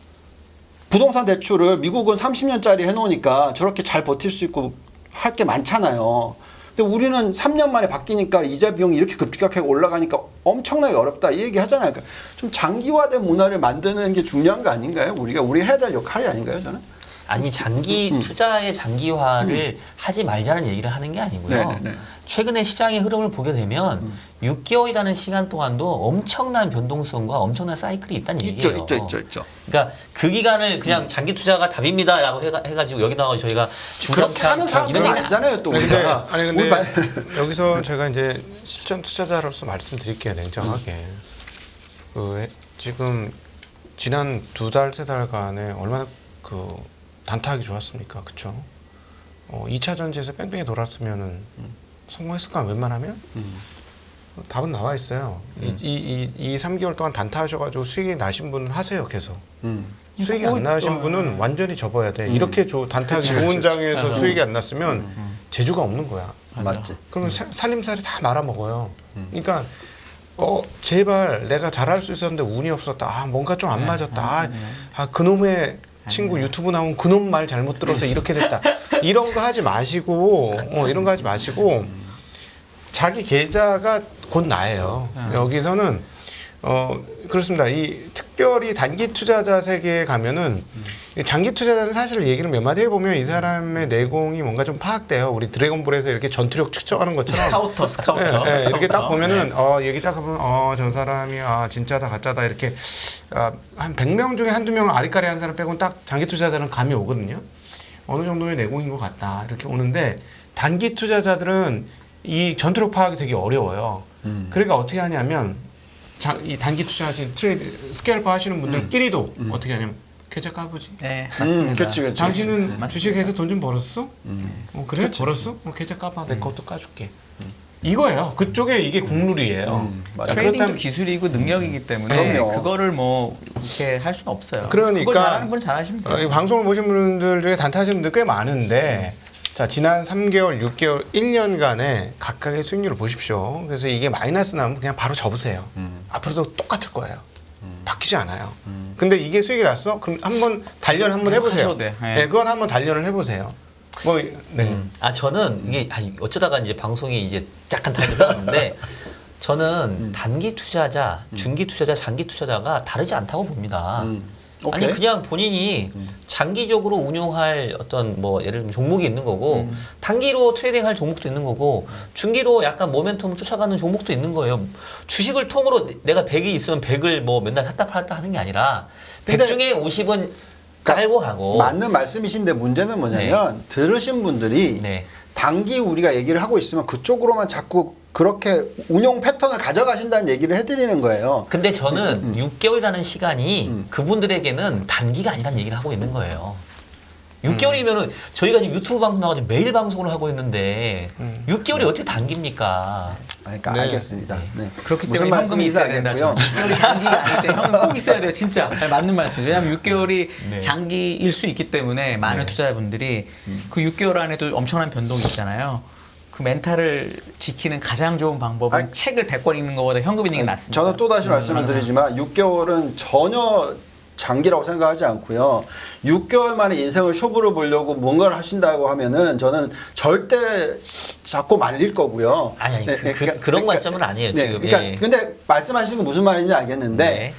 부동산 대출을 미국은 30년짜리 해놓으니까 저렇게 잘 버틸 수 있고 할 게 많잖아요. 근데 우리는 3년 만에 바뀌니까 이자 비용이 이렇게 급격하게 올라가니까 엄청나게 어렵다 이 얘기 하잖아요. 그러니까 좀 장기화된 문화를 만드는 게 중요한 거 아닌가요? 우리가 해야 될 역할이 아닌가요, 저는? 아니 장기 투자의 장기화를 하지 말자는 얘기를 하는 게 아니고요. 네네네. 최근에 시장의 흐름을 보게 되면 6개월이라는 시간 동안도 엄청난 변동성과 엄청난 사이클이 있다는 얘기예요. 있죠. 그러니까 그 기간을 그냥 장기 투자가 답입니다라고 해가지고 여기 나와서 저희가 그렇게 하는 사람들은 이런 얘기 아니잖아요, 또 아니 근데, 우리가. 아니 근데 우리 말- 여기서 제가 이제 실전 투자자로서 말씀드릴게요 냉정하게. 지금 지난 2달 3달간에 얼마나 그 단타하기 좋았습니까, 그렇죠? 2차 전지에서 뺑뺑이 돌았으면은 성공했을까 웬만하면? 답은 나와 있어요. 이 3개월 동안 단타하셔가지고 수익이 나신 분은 하세요 계속. 수익이 안 나신 분은 완전히 접어야 돼. 이렇게 단타하기 그치, 좋은 그치. 장에서 수익이 안 났으면 재주가 없는 거야. 맞지. 그러면 살림살이 다 말아먹어요. 그러니까 제발 내가 잘할 수 있었는데 운이 없었다. 뭔가 좀 안 맞았다. 그놈의 친구 유튜브 나온 그놈 말 잘못 들어서 이렇게 됐다. 이런 거 하지 마시고 이런 거 하지 마시고 자기 계좌가 곧 나예요. 여기서는 그렇습니다. 이 특별히 단기 투자자 세계에 가면은 장기 투자자는 사실 얘기를 몇 마디 해보면 이 사람의 내공이 뭔가 좀 파악돼요. 우리 드래곤볼에서 이렇게 전투력 측정하는 것처럼 스카우터. 예, 이렇게 딱 보면은 얘기 딱 하면 저 사람이 진짜다 가짜다 이렇게 한 100명 중에 한두 명 아리까리 한 사람 빼고는 딱 장기 투자자는 감이 오거든요. 어느 정도의 내공인 것 같다 이렇게 오는데 단기 투자자들은 이 전투력 파악이 되게 어려워요. 그러니까 어떻게 하냐면 이 단기 투자하신 스케일파 하시는 분들끼리도 어떻게 하냐면 계좌 까보지. 네, 맞습니다. 그렇지. 당신은 맞습니다. 주식에서 돈 좀 벌었어? 그래? 벌었어? 계좌 까봐. 내 것도 까줄게. 이거예요. 그쪽에 이게 국룰이에요. 맞아요. 트레이딩도 그렇다면- 기술이고 능력이기 때문에 그럼요. 그거를 뭐 이렇게 할 수는 없어요. 그러니까 그거 잘하는 분은 잘하시면 돼요. 이 방송을 보신 분들 중에 단타하시는 분들 꽤 많은데 자 지난 3개월, 6개월, 1년간의 각각의 수익률을 보십시오. 그래서 이게 마이너스 나면 그냥 바로 접으세요. 앞으로도 똑같을 거예요. 바뀌지 않아요. 근데 이게 수익이 났어? 그럼 한번 단련을 한번 해보세요. 하셔도 돼. 네. 네, 그건 한번 단련을 해보세요. 저는 이게 어쩌다가 이제 방송이 이제 약간 달려갔는데 저는 단기 투자자, 중기 투자자, 장기 투자자가 다르지 않다고 봅니다. 아니 오케이. 그냥 본인이 장기적으로 운용할 어떤 뭐 예를 들면 종목이 있는 거고 단기로 트레이딩할 종목도 있는 거고 중기로 약간 모멘텀을 쫓아가는 종목도 있는 거예요. 주식을 통으로 내가 100이 있으면 100을 뭐 맨날 샀다 팔았다 하는 게 아니라 100 근데 중에 50은 깔고 가고 맞는 말씀이신데 문제는 뭐냐면 들으신 분들이 네. 단기 우리가 얘기를 하고 있으면 그쪽으로만 자꾸 그렇게 운용 패턴을 가져가신다는 얘기를 해드리는 거예요. 근데 저는 6개월이라는 시간이 그분들에게는 단기가 아니라는 얘기를 하고 있는 거예요. 6개월이면은 저희가 지금 유튜브 방송 나가지고 매일 방송을 하고 있는데 6개월이 어떻게 단기입니까? 그러니까 네. 알겠습니다. 네. 그렇기 무슨 때문에 현금이 말씀인지 있어야 된다. 알겠고요. 6개월이 단기가 아닐 때 현금 꼭 있어야 돼요. 진짜 맞는 말씀이에요. 왜냐하면 6개월이 네. 장기일 수 있기 때문에 많은 투자자분들이 그 6개월 안에도 엄청난 변동이 있잖아요. 그 멘탈을 지키는 가장 좋은 방법은 아니, 책을 100권 읽는 것보다 현금 읽는 게 낫습니다. 저는 또 다시 말씀을 드리지만 6개월은 전혀 장기라고 생각하지 않고요. 6개월 만에 인생을 쇼부를 보려고 뭔가를 하신다고 하면은 저는 절대 자꾸 말릴 거고요. 아니 네, 네, 그런 관점은 아니에요 지금. 그러니까 예. 근데 말씀하시는 게 무슨 말인지 알겠는데 네.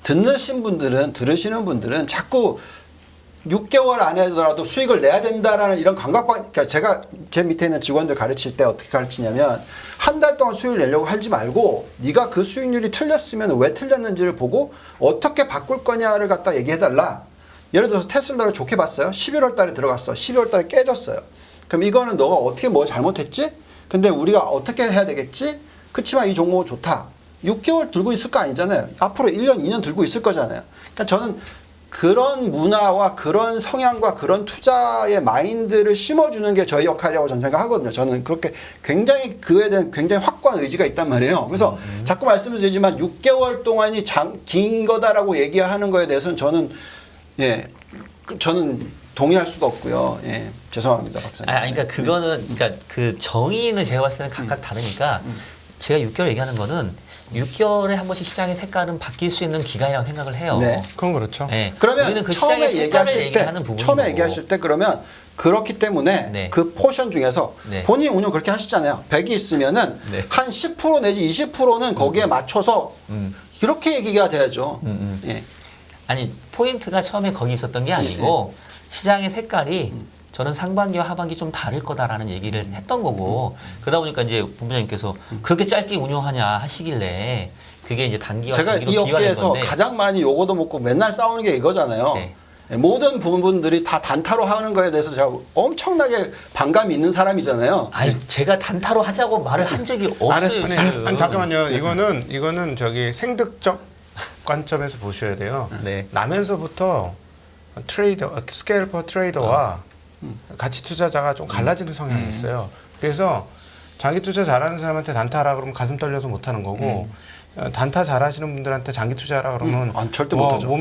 들으시는 분들은 자꾸 6개월 안에라도 수익을 내야 된다라는 이런 감각과 그러니까 제가 제 밑에 있는 직원들 가르칠 때 어떻게 가르치냐면 한 달 동안 수익을 내려고 하지 말고 네가 그 수익률이 틀렸으면 왜 틀렸는지를 보고 어떻게 바꿀 거냐를 갖다 얘기해달라. 예를 들어서 테슬라를 좋게 봤어요. 11월 달에 들어갔어. 12월 달에 깨졌어요. 그럼 이거는 너가 어떻게 뭐 잘못했지? 근데 우리가 어떻게 해야 되겠지? 그치만 이 종목은 좋다. 6개월 들고 있을 거 아니잖아요. 앞으로 1년, 2년 들고 있을 거잖아요. 그러니까 저는 그런 문화와 그런 성향과 그런 투자의 마인드를 심어주는 게 저희 역할이라고 저는 생각하거든요. 저는 그렇게 굉장히 그에 대한 굉장히 확고한 의지가 있단 말이에요. 그래서 자꾸 말씀을 드리지만 6개월 동안이 긴 거다라고 얘기하는 거에 대해서는 저는 동의할 수가 없고요. 예, 죄송합니다, 박사님. 아니 그러니까 그거는 그러니까 그 정의는 제가 봤을 때는 각각 다르니까 제가 6개월 얘기하는 거는 6개월에 한 번씩 시장의 색깔은 바뀔 수 있는 기간이라고 생각을 해요. 네. 그건 그렇죠. 네. 그러면 우리는 그 처음에 시장의 색깔을 얘기하실 때, 얘기하는 부분인 처음에 거고. 얘기하실 때 그러면 그렇기 때문에 네. 그 포션 중에서 네. 본인이 운영 그렇게 하시잖아요. 100이 있으면은 네. 한 10% 내지 20%는 거기에 맞춰서 이렇게 얘기가 돼야죠. 예. 아니 포인트가 처음에 거기 있었던 게 아니고 시장의 색깔이 저는 상반기와 하반기 좀 다를 거다라는 얘기를 했던 거고 그러다 보니까 이제 본부장님께서 그렇게 짧게 운영하냐 하시길래 그게 이제 단기와 제가 장기로 이 비화된 업계에서 건데 가장 많이 요거도 먹고 맨날 싸우는 게 이거잖아요. 네. 모든 부분들이 다 단타로 하는 거에 대해서 제가 엄청나게 반감이 있는 사람이잖아요. 아니 제가 단타로 하자고 말을 한 적이 없어요. 지금. 아니 잠깐만요. 이거는 저기 생득적 관점에서 보셔야 돼요. 네. 나면서부터 스케일퍼 트레이더와 가치 투자자가 좀 갈라지는 성향이 있어요. 그래서 장기 투자 잘하는 사람한테 단타하라 그러면 가슴 떨려서 못하는 거고 단타 잘하시는 분들한테 장기 투자하라 그러면 절대 못하죠.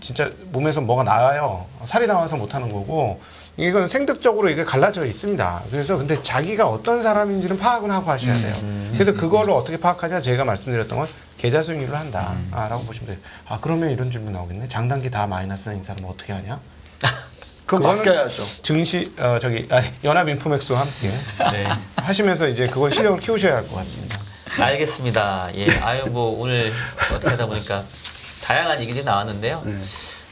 진짜 몸에서 뭐가 나와요. 살이 나와서 못하는 거고 이건 생득적으로 이게 갈라져 있습니다. 그래서 근데 자기가 어떤 사람인지는 파악은 하고 하셔야 돼요. 그래서 그거를 어떻게 파악하냐 제가 말씀드렸던 건 계좌 수익률로 한다라고 보시면 돼요. 아 그러면 이런 질문 나오겠네. 장단기 다 마이너스인 사람은 어떻게 하냐? 그거 맡겨야죠. 연합인포맥스와 함께 네. 하시면서 이제 그걸 실력을 키우셔야 할 것 같습니다. 알겠습니다. 예. 아유 뭐 오늘 어떻게 하다 보니까 다양한 얘기들이 나왔는데요.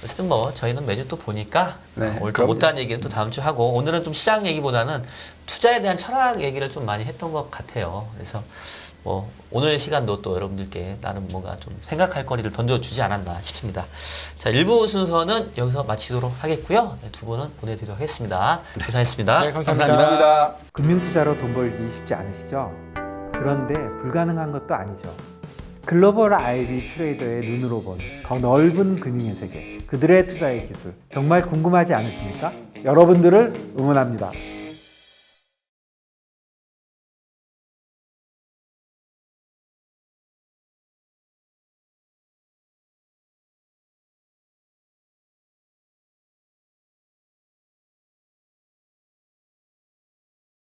어쨌든 뭐 저희는 매주 또 보니까 네, 오늘 또 그럼요. 못다한 얘기는 또 다음 주 하고 오늘은 좀 시장 얘기보다는 투자에 대한 철학 얘기를 좀 많이 했던 것 같아요. 그래서 뭐 오늘 시간도 또 여러분들께 나름 뭔가 좀 생각할 거리를 던져주지 않았나 싶습니다. 자 1부 순서는 여기서 마치도록 하겠고요. 네, 두 분은 보내드리도록 하겠습니다. 고생하셨습니다. 네, 감사합니다. 감사합니다. 금융투자로 돈 벌기 쉽지 않으시죠? 그런데 불가능한 것도 아니죠. 글로벌 IB 트레이더의 눈으로 본 더 넓은 금융의 세계, 그들의 투자의 기술 정말 궁금하지 않으십니까? 여러분들을 응원합니다.